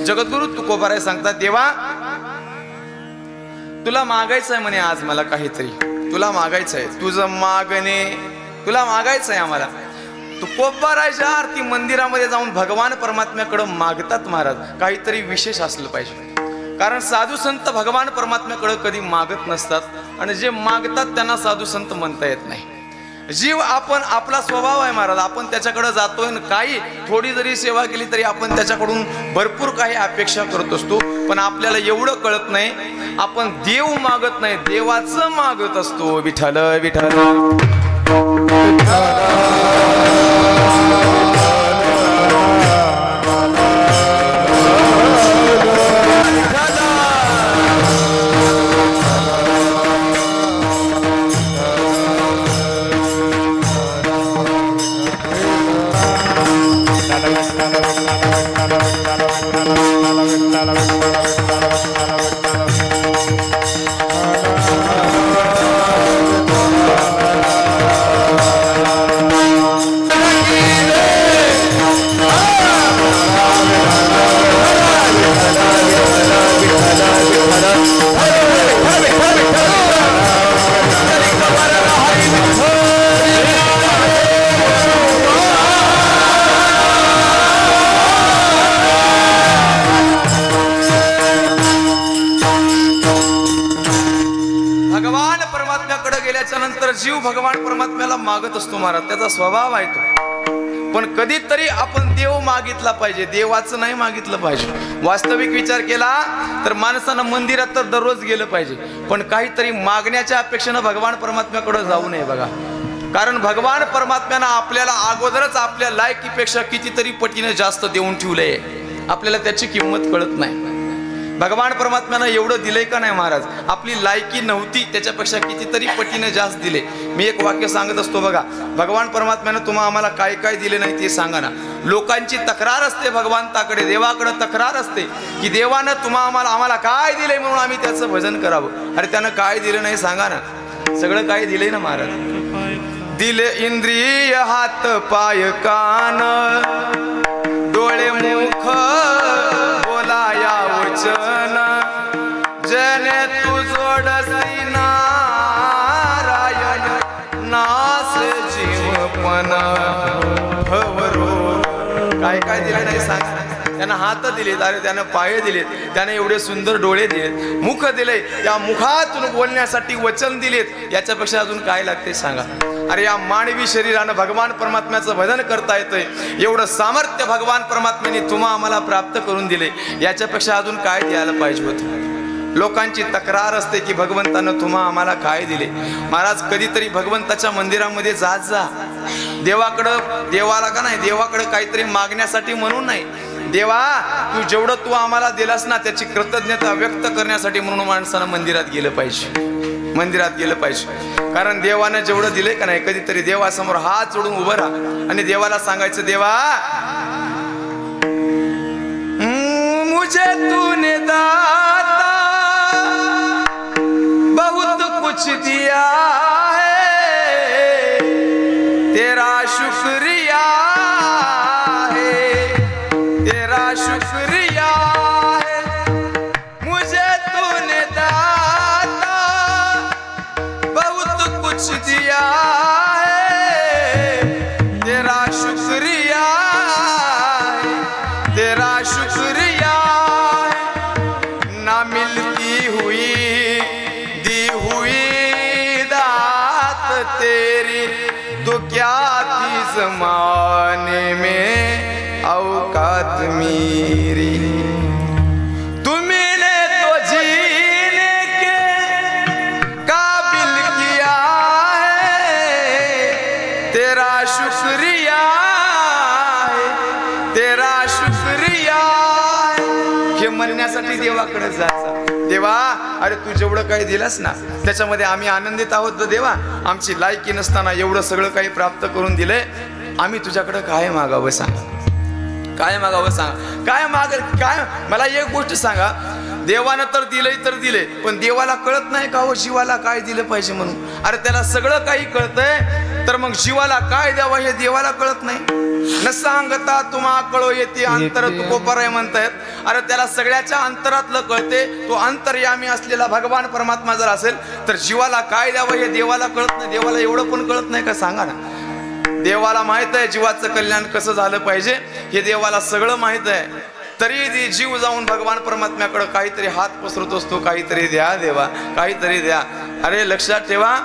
जगद्गुरु तुकोबाराय सांगतात, देवा तुला मागायचं आहे म्हणे, आज मला काहीतरी तुला मागायचं आहे, तुझं मागणे तुला मागायचं आहे आम्हाला. तुकोबारायच्या आरती मंदिरामध्ये जाऊन भगवान परमात्म्याकडे मागतात महाराज. काहीतरी विशेष असलं पाहिजे, कारण साधू संत भगवान परमात्म्याकडे कधी मागत नसतात आणि जे मागतात त्यांना साधू संत म्हणता येत नाही. जीव आपण आपला स्वभाव आहे महाराज, आपण त्याच्याकडे जातोय आणि काही थोडी जरी सेवा केली तरी आपण त्याच्याकडून भरपूर काही अपेक्षा करत असतो. पण आपल्याला एवढं कळत नाही, आपण देव मागत नाही, देवाचं मागत असतो. विठ्ठल विठ्ठल जीव भगवान परमात्म्याला मागत असतो महाराज, त्याचा स्वभाव आहे तो. पण कधीतरी आपण देव मागितला पाहिजे, देवाचं नाही मागितलं पाहिजे. वास्तविक विचार केला तर माणसानं मंदिरात तर दररोज गेलं पाहिजे, पण काहीतरी मागण्याच्या अपेक्षेनं भगवान परमात्म्याकडे जाऊ नये बघा. कारण भगवान परमात्म्यानं आपल्याला अगोदरच आपल्या लायकीपेक्षा कितीतरी पटीने जास्त देऊन ठेवलंय, आपल्याला त्याची किंमत कळत नाही. भगवान परमात्म्यानं एवढं दिलंय का नाही महाराज, आपली लायकी नव्हती त्याच्यापेक्षा कितीतरी पटीने जास्त दिले. मी एक वाक्य सांगत असतो बघा, भगवान परमात्म्यानं तुम्हाला आम्हाला काय काय दिले नाही ते सांगा ना. लोकांची तक्रार असते भगवंताकडे, देवाकडे तक्रार असते की देवानं आम्हाला काय दिलंय म्हणून आम्ही त्याचं भजन करावं. अरे त्यानं काय दिलं नाही सांगा ना, सगळं काय दिलंय ना महाराज. दिले इंद्रिय हात पाय कान डोळे मुख बोलाया वचन, जने तू जोडसी नारायण नास जीवपण भवरो. काय काय दिले नाही सांग. त्यानं हात दिलेत, अरे त्यानं पाय दिलेत, त्याने एवढे सुंदर डोळे दिलेत, मुख दिले, त्या मुखातून बोलण्यासाठी वचन दिलेत, याच्यापेक्षा अजून काय लागते सांगा. अरे या मानवी शरीरानं भगवान परमात्म्याचं भजन करता येतंय, एवढं सामर्थ्य भगवान परमात्म्याने आम्हाला प्राप्त करून दिले, याच्यापेक्षा अजून काय द्यायला पाहिजे होतं. लोकांची तक्रार असते की भगवंतानं आम्हाला काय दिले. महाराज कधीतरी भगवंताच्या मंदिरामध्ये जात जा, देवाला का नाही, देवाकडे काहीतरी मागण्यासाठी म्हणून नाही, देवा तू आम्हाला दिलास ना त्याची कृतज्ञता व्यक्त करण्यासाठी म्हणून माणसानं मंदिरात गेलं पाहिजे, मंदिरात गेलं पाहिजे. कारण देवानं जेवढं दिलंय का नाही, कधीतरी देवासमोर हात जोडून उभं राहा आणि देवाला सांगायचं, देवा मुझे तूने दाता बहुत कुछ दिया है, तेरा शुक्रिया है, तेरा शुक्रिया है. मुझे तूने दाता बहुत कुछ दिया है, तेरा शुक्रिया है, तेरा शुक्रिया है. ना मिलती हुई दी हुई दात तेरी तो क्या थी ज़माने में औकात मेरी. तुमने तो जीने के काबिल किया है, तेरा शुक्रिया है, तेरा शुक्रिया है. हे म्हणण्यासाठी देवाकडे जायचं. देवा अरे तू जेवढं काही दिलंस ना त्याच्यामध्ये आम्ही आनंदित आहोत देवा. आमची लायकी नसताना एवढं सगळं काही प्राप्त करून दिले, आम्ही तुझ्याकडे काय मागावं सांग, काय मागावं सांग, काय मला एक गोष्ट सांगा, देवानं तर दिले, पण देवाला कळत नाही का हो जीवाला काय दिलं पाहिजे म्हणून. अरे त्याला सगळं काही कळतंय, तर मग जीवाला काय द्यावं हे देवाला कळत नाही. न सांगता तुम्हा कळो येते अंतर तुकोपर म्हणतायत. अरे त्याला सगळ्याच्या अंतरातलं कळते. तो अंतर्यामी असलेला भगवान परमात्मा जर असेल तर जीवाला काय द्यावं हे देवाला कळत नाही. देवाला एवढं पण कळत नाही का सांगा ना. देवाला माहित आहे जीवाचं कल्याण कसं झालं पाहिजे हे देवाला सगळं माहित आहे. तरी जीव जाऊन भगवान परमात्म्याकडे काहीतरी हात पसरत असतो. काहीतरी द्या देवा, काहीतरी द्या. अरे लक्षात ठेवा,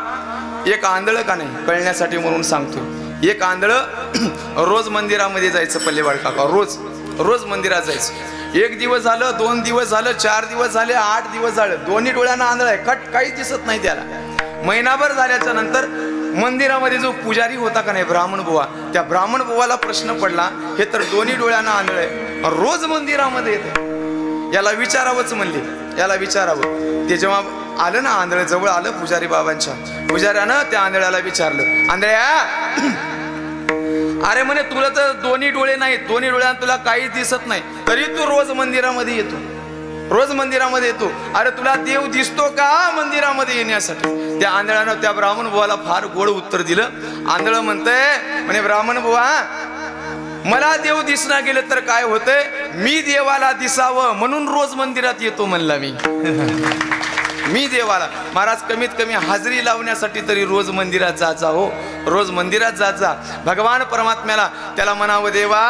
एक आंधळं का नाही कळण्यासाठी म्हणून सांगतो. एक आंधळं रोज मंदिरामध्ये जायचं. पल्लेवाड काका रोज मंदिरात जायचं. 1 दिवस झालं, 2 दिवस झालं, 4 दिवस झाले, 8 दिवस झालं, दोन्ही डोळ्यांना आंधळ आहे. काहीच दिसत नाही त्याला. महिनाभर झाल्याच्या नंतर मंदिरामध्ये जो पुजारी होता का नाही ब्राह्मण बुवा, त्या ब्राह्मण बुवाला प्रश्न पडला, हे तर दोन्ही डोळ्यांना आंधळ आहे, रोज मंदिरामध्ये येते, याला विचारावंच म्हणले. याला विचारावं. ते जेव्हा आलं ना आंधळ जवळ आलं पुजारी बाबांच्या, पुजाऱ्यानं त्या आंधळ्याला विचारलं, आंधळ्या अरे म्हणे तुला तर दोन्ही डोळे नाहीत, दोन्ही डोळ्यात तुला काहीच दिसत नाही, तरी तू रोज मंदिरामध्ये येतो, रोज मंदिरामध्ये येतो. अरे तुला देव दिसतो का मंदिरामध्ये येण्यासाठी? त्या आंधळ्यानं त्या ब्राह्मण बुवाला फार गोड उत्तर दिलं. आंधळ म्हणतंय म्हणे ब्राह्मण बुवा मला देव दिसना गेलं तर काय होतंय, मी देवाला दिसावं म्हणून रोज मंदिरात येतो म्हणला मी देवाला. महाराज कमीत कमी हाजरी लावण्यासाठी तरी रोज मंदिरात जायचा हो, रोज मंदिरात जायचा. भगवान परमात्म्याला त्याला म्हणावं देवा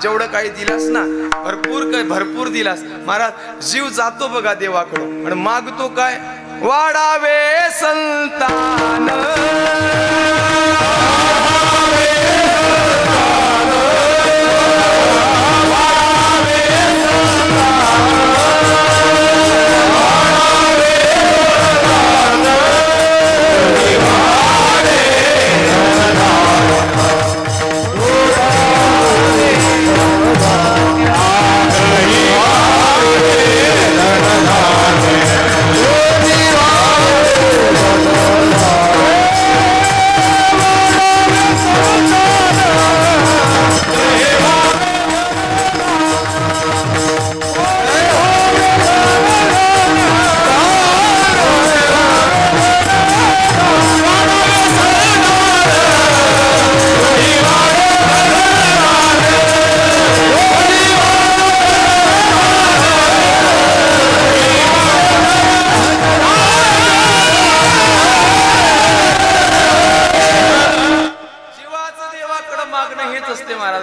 जेवढं काही दिलास ना भरपूर दिलास. महाराज जीव जातो बघा देवाकडं पण मागतो काय, वाढावे संतान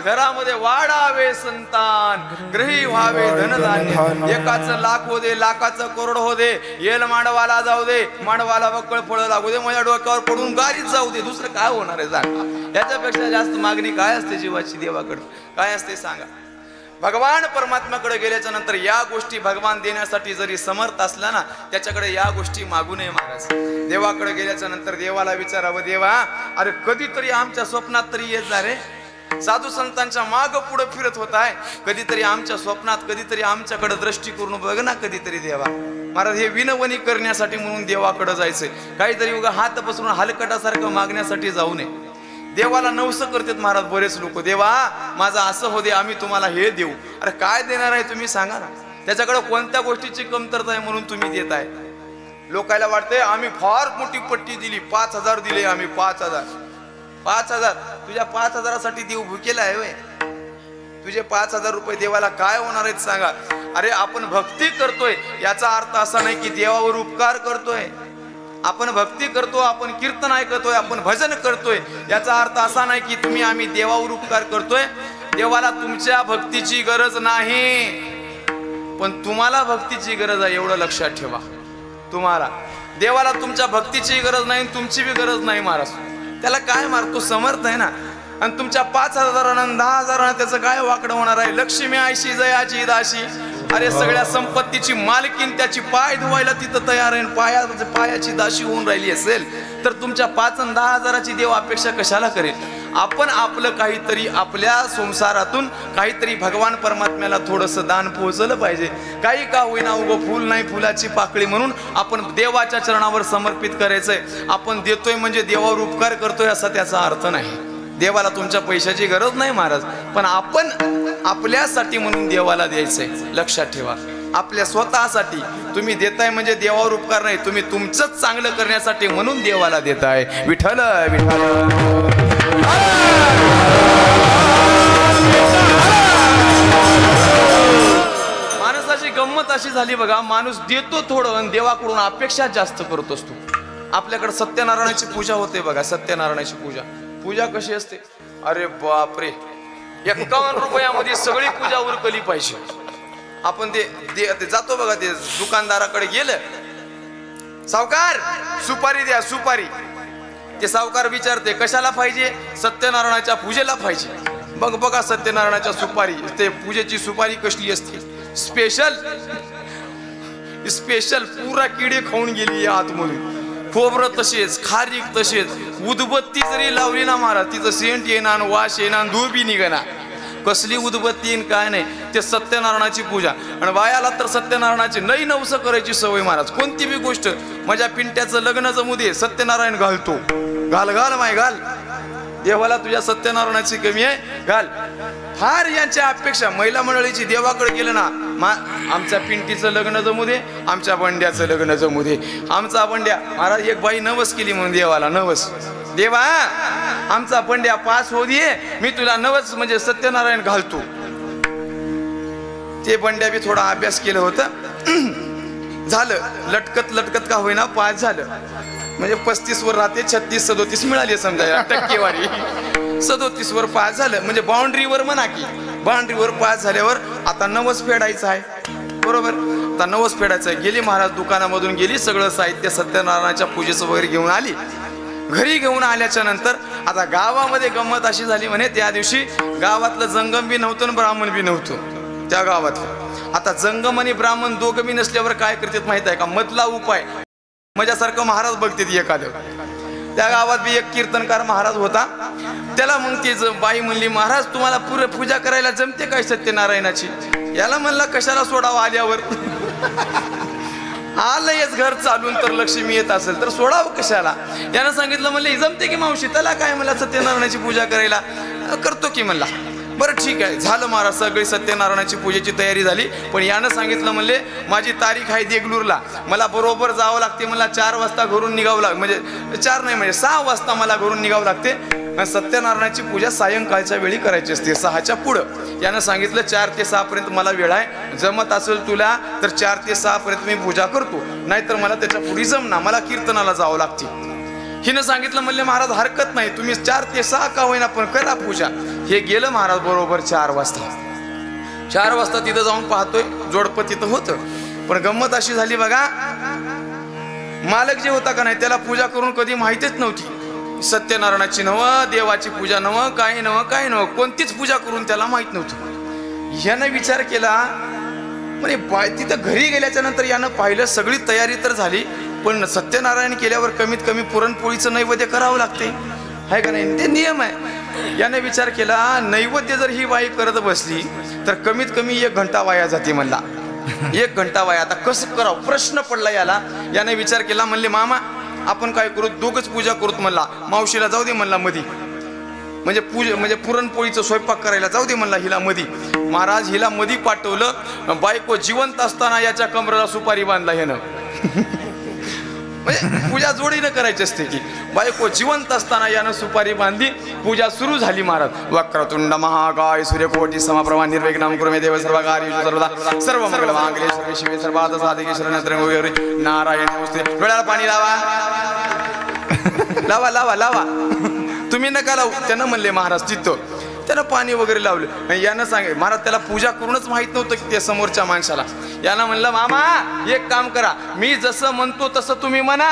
घरामध्ये वाढावे संतान, ग्रही व्हावे धनधान्य. एकाचं लाख हो दे, लाखाचं करोड हो दे, येल मांडवाला जाऊ दे, मांडवाला बक्कळ फळ लागू दे, माझ्या डोक्यावर पडून गाडीत जाऊ दे, दुसरं काय होणार आहे सांगा? याच्यापेक्षा जास्त मागणी काय असते जीवाची देवाकडे? काय असते सांगा? भगवान परमात्म्याकडे गेल्याच्या नंतर या गोष्टी भगवान देण्यासाठी जरी समर्थ असला ना, त्याच्याकडे या गोष्टी मागू नये महाराज. देवाकडे गेल्याच्या नंतर देवाला विचारावं, देवा अरे कधीतरी आमच्या स्वप्नात तरी येत जा रे. साधू संतांच्या माग पुढे फिरत होत आहे, कधीतरी आमच्या स्वप्नात, कधीतरी आमच्याकडे दृष्टी करून बघ ना कधीतरी देवा. महाराज हे विनवणी करण्यासाठी म्हणून देवाकडे जायचंय, काहीतरी उगा हात पसरून हलकटासारखं मागण्यासाठी जाऊ नये. देवाला नवसं करतात महाराज बरेच लोक, देवा माझं असं हो दे, आम्ही तुम्हाला हे देऊ. अरे काय देणार आहे तुम्ही सांगा ना? त्याच्याकडे कोणत्या गोष्टीची कमतरता आहे म्हणून तुम्ही देत आहे? लोकायला वाटतंय आम्ही फार मोठी पट्टी दिली, 5,000 दिले आम्ही, 5,000 तुझ्या 5,000साठी देव भुकेला आहे होय? तुझे 5,000 रुपये देवाला काय होणार आहेत सांगा? अरे आपण भक्ती करतोय याचा अर्थ असा नाही की देवावर उपकार करतोय. आपण भक्ती करतो, आपण कीर्तन ऐकतोय, आपण भजन करतोय, याचा अर्थ असा नाही की आम्ही देवावर उपकार करतोय. देवाला तुमच्या भक्तीची गरज नाही, पण तुम्हाला भक्तीची गरज आहे एवढं लक्षात ठेवा. तुम्हाला देवाला तुमच्या भक्तीची गरज नाही, तुमची बी गरज नाही महाराज. त्याला काय मारतो, समर्थ आहे ना. आणि तुमच्या 5,000 10,000 त्याचं काय वाकडं होणार आहे? लक्ष्मी आयशी जयाची दाशी. अरे सगळ्या संपत्तीची मालकीन त्याची पाय धुवायला तिथं तयार आहे, पायाची दाशी होऊन राहिली असेल तर तुमच्या 5 आणि 10,000ची देव अपेक्षा कशाला करेल? आपण आपलं काहीतरी आपल्या संसारातून काहीतरी भगवान परमात्म्याला थोडंसं दान पोहोचलं पाहिजे. काही का होईना, उगं फुल नाही फुलाची पाकळी म्हणून आपण देवाच्या चरणावर समर्पित करायचंय. आपण देतोय म्हणजे देवावर उपकार करतोय असा त्याचा अर्थ नाही. देवाला तुमच्या पैशाची गरज नाही महाराज, पण आपण आपल्यासाठी म्हणून देवाला द्यायचंय. लक्षात ठेवा, आपल्या स्वतःसाठी तुम्ही देताय म्हणजे देवावर उपकार नाही, तुम्ही तुमचंच चांगलं करण्यासाठी म्हणून देवाला देताय. विठ्ठल विठ्ठल. माणसाची गंमत अशी झाली बघा, माणूस देतो थोडं आणि देवाकडून अपेक्षा जास्त करत असतो. आपल्याकडे सत्यनारायणाची पूजा होते बघा, सत्यनारायणाची पूजा कशी असते? अरे बापरे, 51 रुपयामध्ये सगळी पूजा उरकली पाहिजे. आपण ते जातो बघा, ते दुकानदाराकडे गेलं, सावकार सुपारी द्या, सुपारी. ते सावकार विचारते कशाला पाहिजे? सत्यनारायणाच्या पूजेला पाहिजे. बघ बघा सत्यनारायणाच्या सुपारी, ते पूजेची सुपारी कसली असते? स्पेशल स्पेशल, पुरा किडे खाऊन गेली आतमधून. खोबरं तसेच, खारीक तसेच, उदबत्ती जरी लावली ना महाराज, तिचं सेंट येणार, वास येणार, धूळ बी निघणार. कसली उदबत्ती काय नाही. ते सत्यनारायणाची पूजा. आणि बायाला तर सत्यनारायणाची नाही नवसं करायची सवय महाराज. कोणती बी गोष्ट, माझ्या पिंट्याचं लग्न जमू दे, सत्यनारायण घालतो. घाल घाल माय घाल, देवाला तुझ्या सत्यनारायणाची कमी आहे, घाल. फार यांच्या अपेक्षा. महिला मंडळीची देवाकडे गेलं ना, आमच्या पिंटीचं लग्न जमू दे, आमच्या बंड्याचं लग्न जमू दे. आमचा बंड्या, महाराज एक बाई नवस केली म्हणून देवाला, नवस, देवा आमचा बंड्या पास होऊ दे, मी तुला नवस म्हणजे सत्यनारायण घालतो. ते बंड्या बी थोडा अभ्यास केलं होतं, झालं. लटकत लटकत का होईना पास झालं. म्हणजे 35 वर राहते, 36 37 मिळाली समजा टक्केवारी. 37 वर पास झालं म्हणजे बाउंड्रीवर म्हणा की, बाउंड्रीवर पास झाल्यावर आता नवस फेडायचं आहे, बरोबर? आता नवस फेडायचं आहे. गेली महाराज दुकानामधून गेली, सगळं साहित्य सत्यनारायणाच्या पूजेचं वगैरे घेऊन आली. घरी घेऊन आल्याच्या नंतर आता गावामध्ये गंमत अशी झाली म्हणे, त्या दिवशी गावातलं जंगम बी नव्हतं आणि ब्राह्मण बी नव्हतं त्या गावातलं. आता जंगम आणि ब्राह्मण दोघं बी नसल्यावर काय करतात माहित आहे का? मधला उपाय, माझ्यासारखं महाराज बघते एखादं. त्या गावात बी एक कीर्तनकार महाराज होता. त्याला मग ती बाई म्हणली, महाराज तुम्हाला पुरे पूजा करायला जमते काय सत्यनारायणाची? याला म्हणला कशाला सोडावं, आल्यावर आलंयच घर चालून तर लक्ष्मी येत असेल तर सोडावं कशाला? यानं सांगितलं, म्हणले जमते की मावशी, त्याला काय मला सत्यनारायणाची पूजा करायला, करतो की म्हणला. बरं ठीक आहे, झालं महाराज. सगळी सत्यनारायणाची पूजेची तयारी झाली. पण यानं सांगितलं, म्हणले माझी तारीख आहे देगलूरला, मला बरोबर जावं लागते, मला 4 वाजता घरून निघावं लागतं. म्हणजे 4 नाही म्हणजे 6 वाजता मला घरून निघावं लागते. सत्यनारायणाची पूजा सायंकाळच्या वेळी करायची असते, 6च्या पुढं. यानं सांगितलं 4 ते 6 पर्यंत मला वेळ आहे, जमत असेल तुला तर 4 ते 6 पर्यंत मी पूजा करतो, नाहीतर मला त्याच्या पुढे जमना, मला कीर्तनाला जावं लागते. हिनं सांगितलं, म्हणले महाराज हरकत नाही, तुम्ही 4 ते 6 का होईना पण करा पूजा. हे गेलं महाराज बरोबर 4 वाजता. 4 वाजता तिथं जाऊन पाहतोय, जोडपं तिथं होतं. पण गंमत अशी झाली बघा, मालक जे होता का नाही त्याला पूजा करून कधी माहितीच नव्हती. सत्यनारायणाची नव, देवाची पूजा नव, काय नव, काय नव, कोणतीच पूजा करून त्याला माहित नव्हतं. यानं विचार केला, म्हणजे तिथं घरी गेल्याच्या नंतर यानं पाहिलं सगळी तयारी तर झाली, पण सत्यनारायण केल्यावर कमीत कमी पुरणपोळीचं नैवेद्य करावं लागते, आहे का नाही? ते नियम आहे. याने विचार केला, नैवेद्य जर ही बाई करत बसली तर कमीत कमी 1 घंटा वाया जाते म्हणला. 1 घंटा वाया. आता कसं करावं प्रश्न पडला याला. याने विचार केला, म्हणले मामा आपण काय करू, दोघच पूजा करूत म्हणला. मावशीला जाऊ दे म्हणला मधी, म्हणजे पुरणपोळीचं स्वयंपाक करायला जाऊ दे म्हणला हिला मधी. महाराज हिला मधी पाठवलं. बायको जिवंत असताना याच्या कमरेला सुपारी बांधला ह्यानं. म्हणजे पूजा जोडीनं करायची असते की, बायको जिवंत असताना यानं सुपारी बांधली. पूजा सुरू झाली महाराज. वक्रतुंड महाकाय सूर्यकोटी समप्रभा निर्विघ्नं कुरु मे देव सर्वकार्येषु सर्वदा सर्व मंगल मांगल्ये शिवे शिवे सर्वार्थ साधिके शरण्ये नारायण नमस्ते. डोळ्याला पाणी लावा, लावा लावा लावा. तुम्ही नका लावू, त्यानं म्हणले महाराज तिथं. त्यानं पाणी वगैरे लावलं. यानं सांगितलं, महाराज त्याला पूजा करूनच माहित नव्हतं की ते समोरच्या माणसाला. यानं म्हणलं, मामा एक काम करा, मी जसं म्हणतो तसं तुम्ही म्हणा.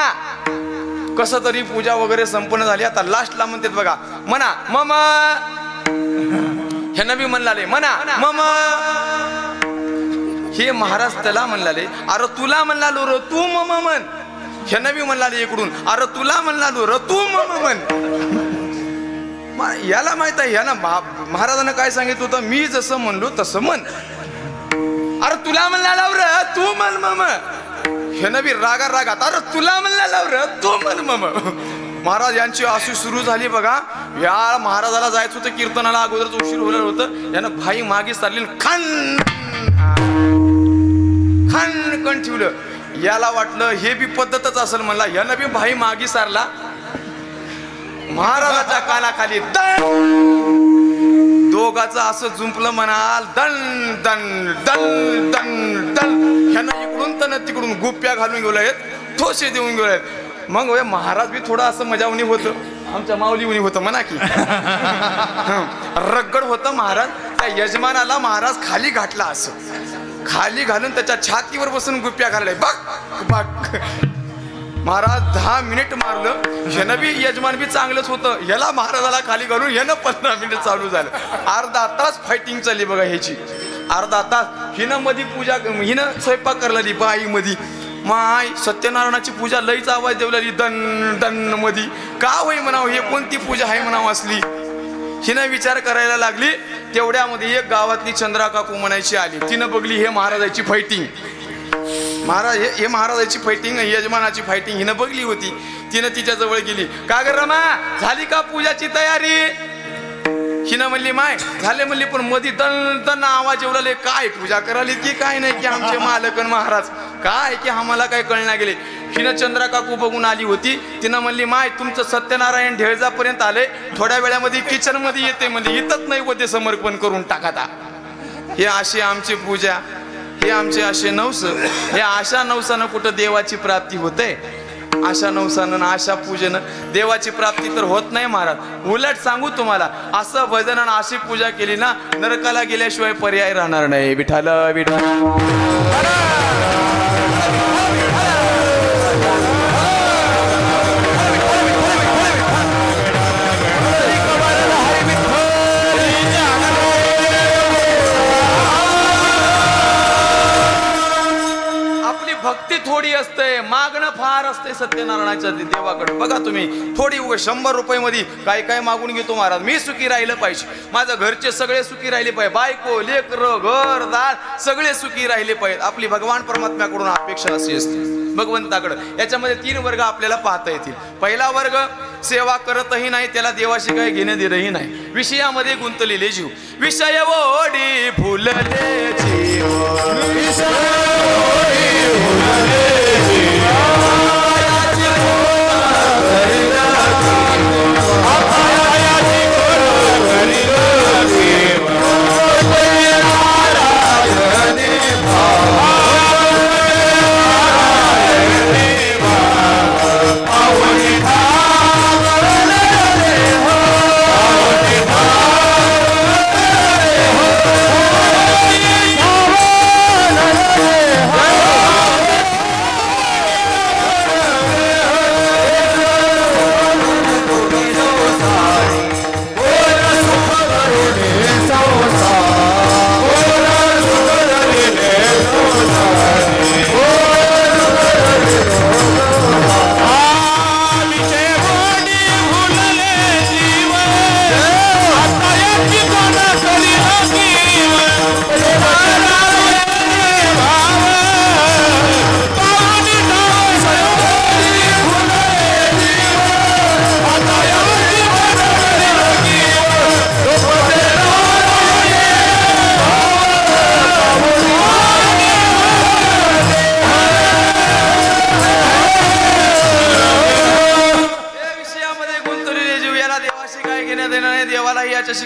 कसं तरी पूजा वगैरे संपन्न झाली. आता लास्टला म्हणतात बघा, म्हणा मम. ह्यानं बी म्हणलाले म्हणा मम. हे महाराज त्याला म्हणलाले, अरे तुला म्हणलालो र तू मम म्हण. ह्यानं बी म्हणलाले इकडून, अरे तुला म्हणलालो र तू मम म्हण. याला माहित आहे, ह्यानं महाराजांना काय सांगितलं होतं, मी जसं म्हणलो तसं म्हण. अरे तुला म्हणला लाव र तू म्हण मम. ह्यानं बी रागात, अरे तुला म्हणला लाव र तू म्हण मम. महाराज यांची अशी सुरू झाली बघा. या महाराजाला जायचं होतं कीर्तनाला, अगोदरच उशीर होणार होतं. यानं भाई मागे चालली, खान खान कण ठेवलं. याला वाटलं हे बी पद्धतच असेल, म्हणला यानं बी भाई मागी सारला. महाराजाच्या कानाखाली दोघाचं असं जुंपलं म्हणाल, दन दन दन दन दन. ह्यानं इकडून त्यानं तिकडून गुप्प्या घालून गेलेत, ठोसे देऊन गेलेत. मग महाराज बी थोडं असं मजावणी होतं, आमच्या माऊलीवणी होतं म्हणा की. रगड होतं महाराज. त्या यजमानाला महाराज खाली घातला, असं खाली घालून त्याच्या छातीवर बसून गुप्प्या घालले. बघ बघ महाराज 10 मिनिट मारलं. ह्यानं बी यजमान बी चांगलंच होतं, ह्याला महाराजाला खाली घालून ह्यानं 15 मिनिट चालू झालं. अर्धा तास फायटिंग चालली बघा ह्याची. अर्धा तास हिनं मध्ये पूजा, हिनं स्वयंपाक करला बाई मध्ये. माय सत्यनारायणाची पूजा लईच आवाज देऊ लागली, दन दन मध्ये. का होई म्हणावं, हे कोणती पूजा आहे म्हणावं असली. हिनं विचार करायला लागली. तेवढ्यामध्ये एक गावातली चंद्रा काकू म्हणायची आली. तिनं बघली हे महाराजाची फायटिंग. महाराज हे महाराजाची फायटिंग, यजमानाची फायटिंग हिनं बघली होती. तिनं तिच्या जवळ गेली. का ग रमा, झाली का पूजाची तयारी? हिनं म्हणली माय झाले म्हणली, पण मध्ये दन दन आवाज येऊ लागले. काय पूजा करायली की काय नाही की आमचे मालकन महाराज काय की आम्हाला काय कळना गेले. हिनं चंद्रा काकू बघून आली होती. तिनं म्हणली माय तुमचं सत्यनारायण ढेळजापर्यंत आले, थोड्या वेळामध्ये किचन मध्ये येते म्हणजे इथंच नाही होते, समर्पण करून टाकाता. हे अशी आमची पूजा, हे आमचे असे नवस. हे अशा नवसानं कुठं देवाची प्राप्ती होते? अशा नवसानं अशा पूजेनं देवाची प्राप्ती तर होत नाही महाराज. उलट सांगू तुम्हाला, असं भजन आणि अशी पूजा केली ना, नरकाला गेल्याशिवाय पर्याय राहणार नाही. विठाल विठाल. भक्ती थोडी असते, मागणं फार असते सत्यनारायणाच्या देवाकडे. बघा तुम्ही, थोडी 100 रुपये मध्ये काय काय मागून घेतो महाराज. मी सुखी राहिलं पाहिजे, माझं घरचे सगळे सुखी राहिले पाहिजे, बायको लेकर घरदार सगळे सुखी राहिले पाहिजेत. आपली भगवान परमात्म्याकडून अपेक्षा अशी असते भगवंताकडे. याच्यामध्ये 3 वर्ग आपल्याला पाहता येतील. पहिला वर्ग सेवा करतही नाही, त्याला देवाशी काही घेणं देणंही नाही, विषयामध्ये गुंतलेले जीव. विषय ओढी फुलले जीव,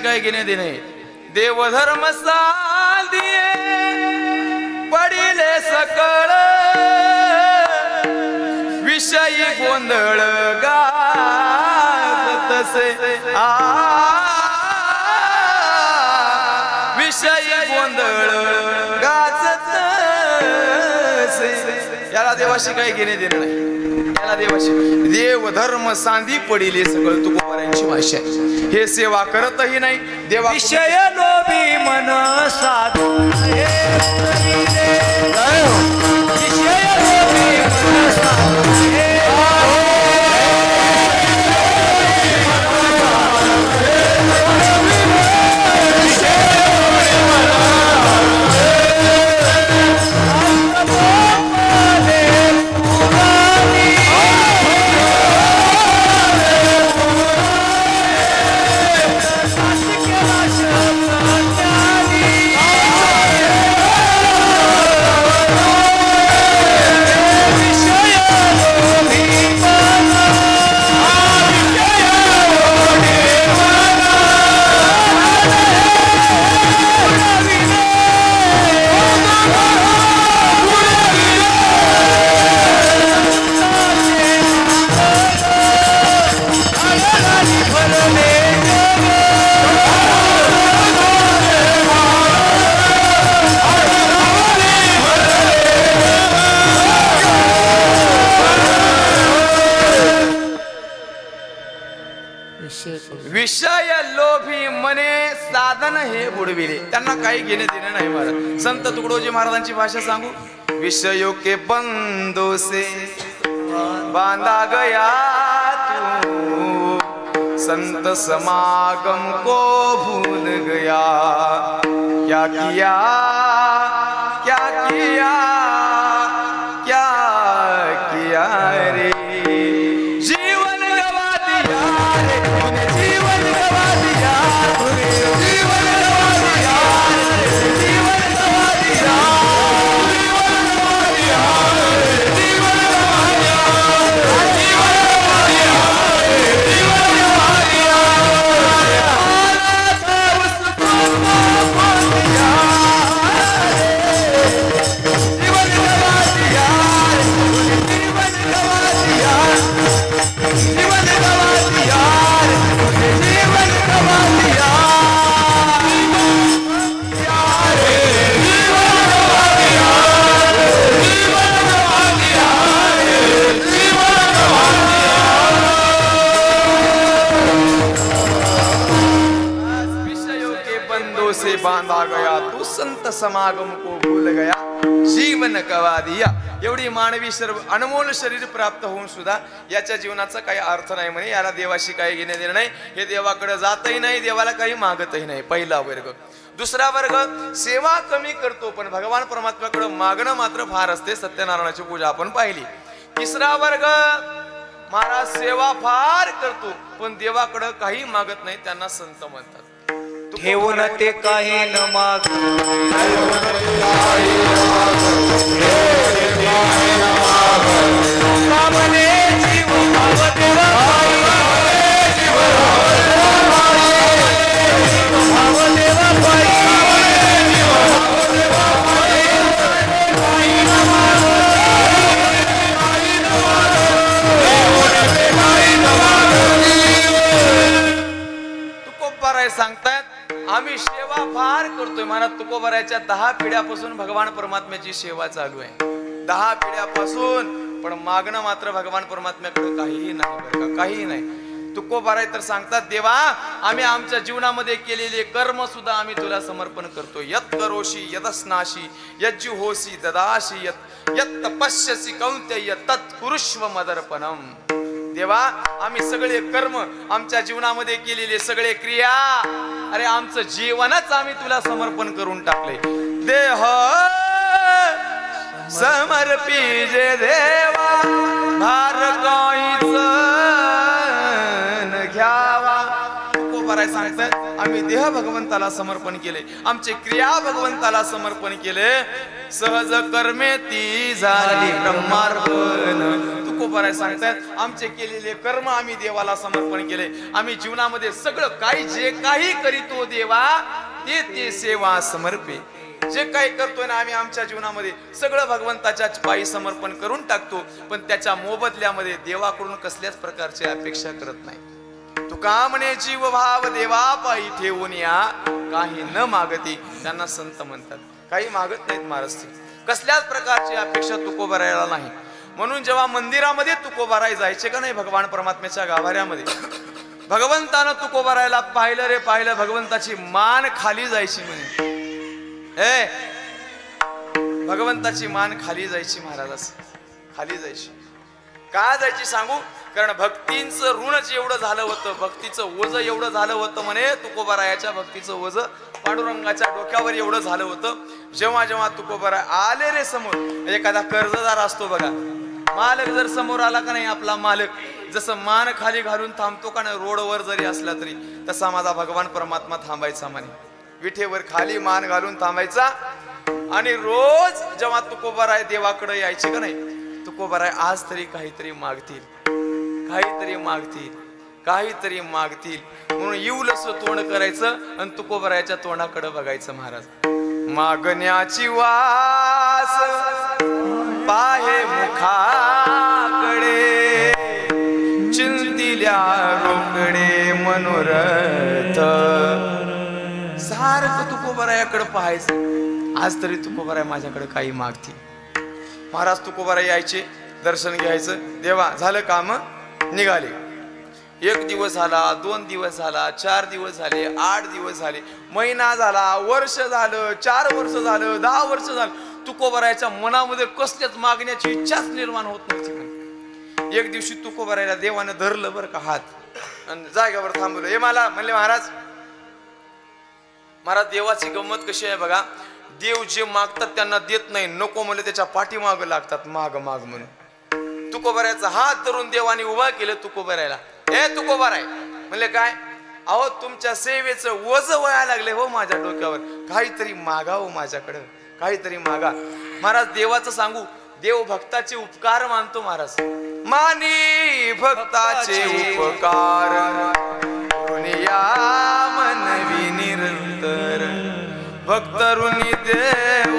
काय घेणे देणे. देवधर्म साधिये पडिले सकळ, विषयी गोंधळ गाजतसे. विषयी गोंधळ गाजतसे. याला देवाशी काही घेणे देणे नाही. याला देवाशी देवधर्म सांधी पडिले सकळ, तुकोबारायांची भाषा आहे. हे सेवा करतही नाही देवा. विषय लोभी मन साधू, विषय लोभी मन साधू. विषय लोभी मने साधन हे बुडविले, त्यांना काही घेणे देणे नाही महाराज. संत तुकडोजी महाराजांची भाषा सांगू. विषयों के बंदों से बांधा गया तू, संत समागम को भूल गया. क्या किया क्या किया क्या किया रे, जीवन गवा दिया रे तूने, जीवन गवा दिया तूने, जीवन गवा दिया रे, जीवन गवा दिया, जीवन गवा दिया रे, जीवन गवा दिया, जीवन गवा दिया रे, जीवन गवा दिया. आना था उसको खो दिया रे, जीवन गवा दिया रे, जीवन गवा दिया, जीवन गवा दिया रे, जीवन गवा दिया, विषयों के बंधों से बांधा गया तू, संत समागम को भूल गया, जीवन गवा दिया. एवढी मानवी सर्व अनमोल शरीर प्राप्त होऊन सुद्धा याच्या जीवनाचा काही अर्थ नाही म्हणे. याला देवाशी काही घेणे देणे नाही, हे देवाकडे जातही नाही, देवाला काही मागतही नाही. पहिला वर्ग. दुसरा वर्ग सेवा कमी करतो पण भगवान परमात्म्याकडे मागणं मात्र फार असते. सत्यनारायणाची पूजा आपण पाहिली. तिसरा वर्ग महाराज सेवा फार करतो पण देवाकडे काही मागत नाही, त्यांना संत म्हणतात. ठेवून ते काही न माग, कामने जीव भाव देवा पायी, भाव देवा पायी, तुकोबाराय सांगतायत आम्ही सेवा फार करतोय महाराज. तुकोबारायच्या 10 पिढ्यापासून भगवान परमात्म्याची सेवा चालू आहे, 10 पिढ्यापासून. पण मागणं मात्र भगवान परमात्म्याकडे काहीही नाही बरं का, काहीही नाही. तुकोबाराय तर सांगतात देवा आम्ही आमच्या जीवनामध्ये केलेले कर्म सुद्धा आम्ही तुला समर्पण करतो. यत् करोषि यदस्नाशी यज्जुहोसी ददाशी यत् तपस्यसी कौंतेय तत् कुरुष्व मदर्पणम. देवा आम्ही सगळे कर्म आमच्या जीवनामध्ये केलेले सगळे क्रिया, अरे आमचं जीवनच आम्ही तुला समर्पण करून टाकले. देह समर्पी जे देवा भार काहीच न घ्यावा. तुकोबाराय सांगतात आम्ही देह भगवंताला समर्पण केले, आमचे क्रिया भगवंताला समर्पण केले. सहज कर्मे ती झाली ब्रह्मार्पण. तुकोबाराय सांगतात आमचे केलेले कर्म आम्ही देवाला समर्पण केले. आम्ही जीवनामध्ये सगळं काही जे काही करीतो देवा ते ते सेवा समर्पे. जे काही करतोय ना आम्ही आमच्या जीवनामध्ये सगळं भगवंताच्या पायी समर्पण करून टाकतो, पण त्याच्या मोबदल्यामध्ये देवाकडून कसल्याच प्रकारची अपेक्षा करत नाही. तुका म्हणे जीव भाव देवा पायी ठेवून या, काही न मागती. त्यांना संत म्हणतात. काही मागत नाहीत महाराज, कसल्याच प्रकारची अपेक्षा तुकोबारायला नाही. म्हणून जेव्हा मंदिरामध्ये तुकोबाराय जायचे का नाही भगवान परमात्म्याच्या गाभाऱ्यामध्ये, भगवंतानं तुकोबारायला पाहिलं रे पाहिलं, भगवंताची मान खाली जायची म्हणे. भगवंताची मान खाली जायची महाराज, खाली जायची. का जायची सांगू? कारण भक्तींचं ऋणच एवढं झालं होतं, भक्तीचं ओझ एवढं झालं होतं म्हणे. तुकोबारायाच्या भक्तीचं ओझ पांडुरंगाच्या डोक्यावर एवढं झालं होतं. जेव्हा जेव्हा तुकोबाराय आले रे समोर, एखादा कर्जदार असतो बघा, मालक जर समोर आला का नाही, आपला मालक जसं मान खाली घालून थांबतो का नाही रोडवर जरी असला तरी, तसा माझा भगवान परमात्मा थांबायचा म्हणे. विठेवर खाली मान घालून थांबायचा. आणि रोज जेव्हा तुकोबाराय देवाकडे यायचे का नाही, तुकोबाराय आज तरी काहीतरी मागतील, काहीतरी मागतील, काहीतरी मागतील म्हणून येऊलस तोंड करायचं आणि तुकोबारायच्या तोंडाकडे बघायचं. महाराज मागण्याची वास पाहे मुखाकडे, चिंतिल्या रोकडे मनोरथ सारखं तुकोबारायाकडे पाहायचं. आज तरी तुकोबाराय माझ्याकडे काही मागतील. महाराज तुकोबाराय यायचे, दर्शन घ्यायचं, देवा झालं काम, निघाले. 1 दिवस झाला, 2 दिवस झाला, 4 दिवस झाले, 8 दिवस झाले, महिना झाला, वर्ष झालं, 4 वर्ष झालं, 10 वर्ष झालं. तुकोबारायच्या मनामध्ये कसल्याच मागण्याची इच्छाच निर्माण होत नव्हती. एक दिवशी तुकोबारायला देवानं धरलं बरं का हात आणि जागेवर थांबवलं. हे मला म्हणले, महाराज देवाची गंमत कशी आहे बघा. देव जे मागतात त्यांना देत नाही, नको म्हणले त्याच्या पाठीमाग लागतात, माग माग म्हणून. तुकोबारायचा हात धरून देवाने उभा केलं तुकोबारायला. हे तुकोबाराय म्हणले, काय? अहो तुमच्या सेवेचं वज वया लागले हो माझ्या डोक्यावर, काहीतरी मागा हो माझ्याकडं, काहीतरी मागा. महाराज देवाचं सांगू, देव भक्ताचे उपकार मानतो. महाराज मानी भक्ताचे उपकार या मनवी निरंतर, भक्त ऋणी देव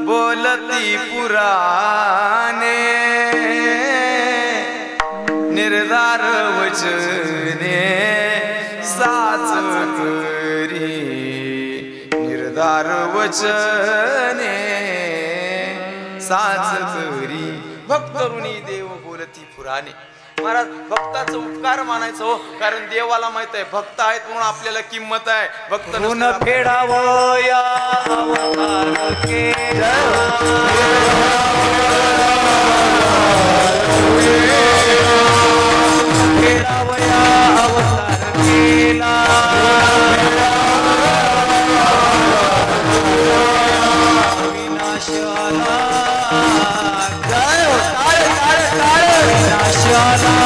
बोलती पुराणे, निर्धार वचने साच करी, निर्धार वचने साच करी, भक्त ऋणी देव बोलती पुराणे. महाराज भक्ताचं उपकार मानायचं हो, कारण देवाला माहित आहे भक्त आहेत म्हणून आपल्याला किंमत आहे. भक्त ऋण फेडावया अवतार केला, फेडावया अवतार केला, विनाश आला, विनाश आला,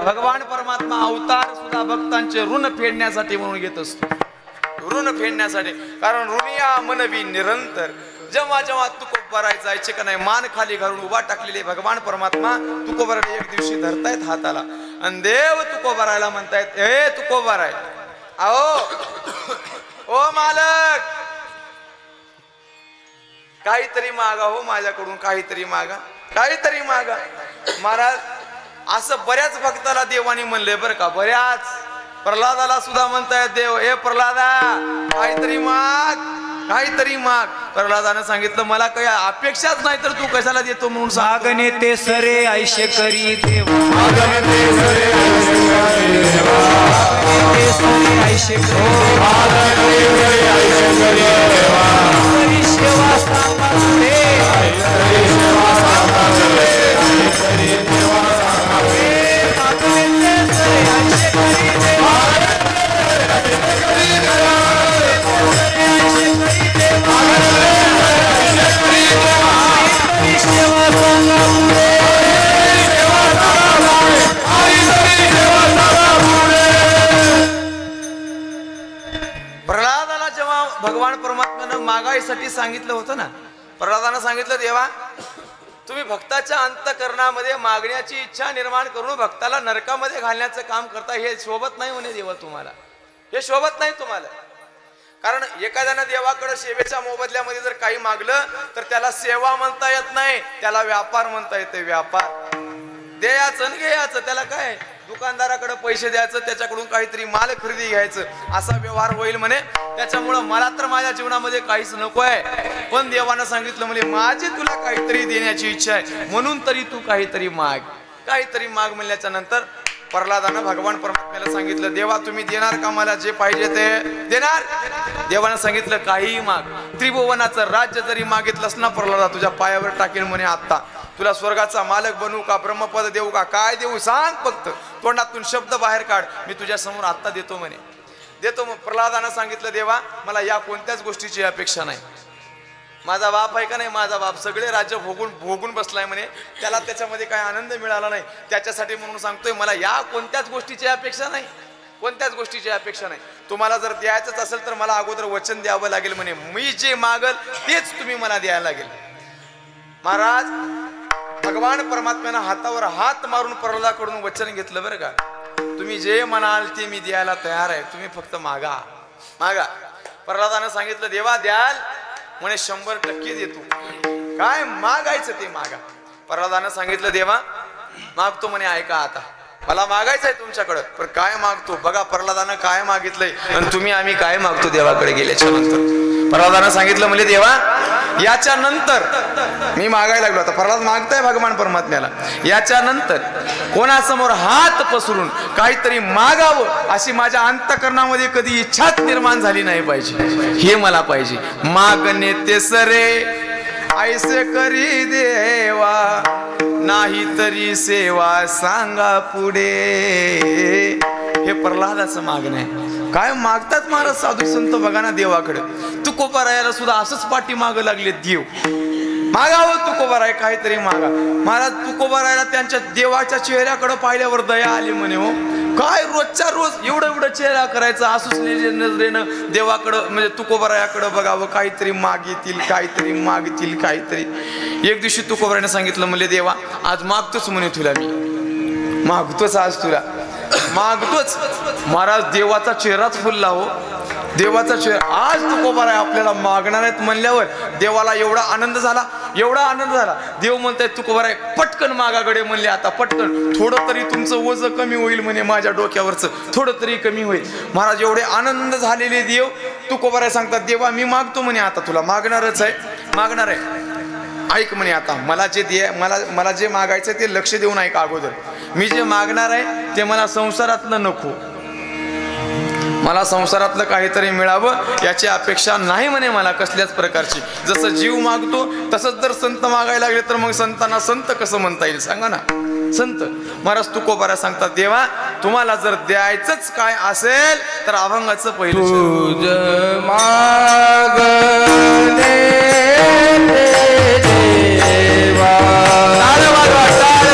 भगवान परमात्मा अवतार सुद्धा भक्तांचे ऋण फेडण्यासाठी म्हणून घेत असतो. ऋण फेडण्यासाठी, कारण ऋणिया मनवी निरंतर. जेव्हा जेव्हा तुकोबाराय जायचे का नाही, मान खाली घालून उभा टाकलेले भगवान परमात्मा तुकोबारायला एक दिवशी धरतायत हाताला आणि देव तुकोबारायला म्हणतायत, हे तुकोबाराय, अहो ओ मालक, काहीतरी मागा हो माझ्याकडून, काहीतरी मागा, काहीतरी मागा. महाराज असं बऱ्याच भक्ताला देवाने म्हणले बरं का, बऱ्याच. प्रल्हादाला सुद्धा म्हणतायत देव, हे प्रल्हादा काहीतरी माग, काहीतरी माग. प्रल्हादानं सांगितलं, मला काही अपेक्षाच नाही तर तू कशाला देतो म्हणून सांग. मागणे ते सरे आयशे करी देवा, मागणे ते सरे आयशे करी, मागणे ते सरे आयशे करी देवा, हरी सेवा सांभाळते, हरी सेवा सांभाळते, हरी सेवा सांभाळते. मागणे ते सरे आयशे करी देवा, आयशे करी देवा, आयशे करी देवा, आयशे करी देवा, हरी सेवा सांभाळते, हरी सेवा सांभाळते, हरी सेवा सांभाळते. प्रल्हादाला जेव्हा भगवान परमात्म्यानं मागायसाठी सांगितलं होतं ना, प्रल्हादानं सांगितलं, देवा तुम्ही भक्ताच्या अंतःकरणामध्ये मागण्याची इच्छा निर्माण करून भक्ताला नरकामध्ये घालण्याचं काम करता, हे शोभत नाही म्हणे देवा तुम्हाला, हे शोभत नाही तुम्हाला. कारण एखाद्यानं देवाकडे सेवेच्या मोबदल्यामध्ये जर काही मागलं तर त्याला सेवा म्हणता येत नाही, त्याला व्यापार म्हणता येते. व्यापार द्यायचं आणि घ्यायचं, त्याला काय दुकानदाराकडे पैसे द्यायचं, त्याच्याकडून काहीतरी माल खरेदी घ्यायचं, असा व्यवहार होईल म्हणे. त्याच्यामुळं मला तर माझ्या जीवनामध्ये काहीच नको आहे, पण देवानं सांगितलं म्हणे माझी तुला काहीतरी देण्याची इच्छा आहे, म्हणून तरी तू काहीतरी माग. काहीतरी माग म्हणल्याच्या नंतर प्रल्हादानं भगवान परमात्म्याला सांगितलं, देवा तुम्ही देणार का मला जे पाहिजे ते देणार? देवानं सांगितलं काहीही माग, त्रिभुवनाचं राज्य जरी मागितलंस ना प्रल्हादा, तुझ्या पायावर टाकेल म्हणे आत्ता. तुला स्वर्गाचा मालक बनवू का, ब्रह्मपद देऊ का, काय देऊ सांग, फक्त तोंडातून शब्द बाहेर काढ, मी तुझ्या समोर आत्ता देतो म्हणे. देतो. मग प्रल्हादानं सांगितलं, देवा मला या कोणत्याच गोष्टीची अपेक्षा नाही. माझा बाप आहे का नाही, माझा बाप सगळे राज्य भोगून बसलाय म्हणे, त्याला त्याच्यामध्ये काय आनंद मिळाला नाही, त्याच्यासाठी म्हणून सांगतोय मला या कोणत्याच गोष्टीची अपेक्षा नाही, कोणत्याच गोष्टीची अपेक्षा नाही. तुम्हाला जर द्यायचंच असेल तर मला अगोदर वचन द्यावं लागेल म्हणे, मी जे मागल तेच तुम्ही मला द्यायला लागेल. महाराज भगवान परमात्म्यानं हातावर हात मारून प्रल्हादाकडून वचन घेतलं बरं का, तुम्ही जे म्हणाल ते मी द्यायला तयार आहे, तुम्ही फक्त मागा मागा. प्रल्हादानं सांगितलं, देवा द्याल म्हणे 100% देतो, काय मागायचं ते मागा. प्रल्हादानं सांगितलं, देवा मागतो म्हणे, ऐका आता मला मागायचंय तुमच्याकडं, पण काय मागतो बघा. प्रल्हादानं काय मागितलंय आणि तुम्ही आम्ही काय मागतो देवाकडे गेल्याच्या नंतर. प्रल्हादानं सांगितलं म्हणजे देवा याच्या नंतर मी मागायला लागलो. आता प्रल्हाद मागताय भगवान परमात्म्याला, याच्या नंतर कोणासमोर हात पसरून काहीतरी मागावं अशी माझ्या अंतःकरणामध्ये कधी इच्छाच निर्माण झाली नाही पाहिजे, हे मला पाहिजे. मागणे ते सरे ऐसे करी देवा, नाही तरी सेवा सांगा पुढे. हे प्रल्हादाचं मागणं आहे. काय मागतात महाराज साधू संत बघा ना देवाकडे. तुकोबारायाला सुद्धा असंच पाठी मागं लागले देव, मागावं तुकोबाराय काहीतरी मागा. महाराज तुकोबारायला त्यांच्या देवाच्या चेहऱ्याकडे पाहिल्यावर दया आली म्हणे. हो काय रोजच्या रोज एवढं चेहरा करायचा, आसुसलेल्या नजरेनं देवाकडं म्हणजे तुकोबारायाकडे बघावं, काहीतरी मागितील काहीतरी मागतील काहीतरी. एक दिवशी तुकोबारायाने सांगितलं म्हणजे देवा आज मागतोच म्हणे तुला, मी मागतोच आज तुला मागतोच. महाराज देवाचा चेहराच फुलला. हो देवाचा चेहरा आज तुकोबाराय आपल्याला मागणार आहेत म्हणल्यावर देवाला एवढा आनंद झाला, एवढा आनंद झाला. देव म्हणताय तुकोबाराय पटकन मागाकडे म्हणले, आता पटकन थोडं तरी तुमचं ओझं कमी होईल म्हणे, माझ्या डोक्यावरचं थोडं तरी कमी होईल. महाराज एवढे आनंद झालेले देव तुकोबाराय सांगतात, देवा मी मागतो म्हणे, आता तुला मागणारच आहे, मागणार आहे. ऐक म्हणे आता मला जे मागायचं ते लक्ष देऊन ऐका अगोदर. मी जे मागणार आहे ते मला संसारातलं नको, मला संसारातलं काहीतरी मिळावं याची अपेक्षा नाही म्हणे मला कसल्याच प्रकारची. जसं जीव मागतो तसंच जर संत मागायला लागले तर मग संतांना संत कसं म्हणता येईल सांगा ना, संत. महाराज तुकोबारा सांगतात, देवा तुम्हाला जर द्यायचंच काय असेल तर अभंगाचं पहिलं तुझ मागणे देवा, टाळ वाजवा, टाळ.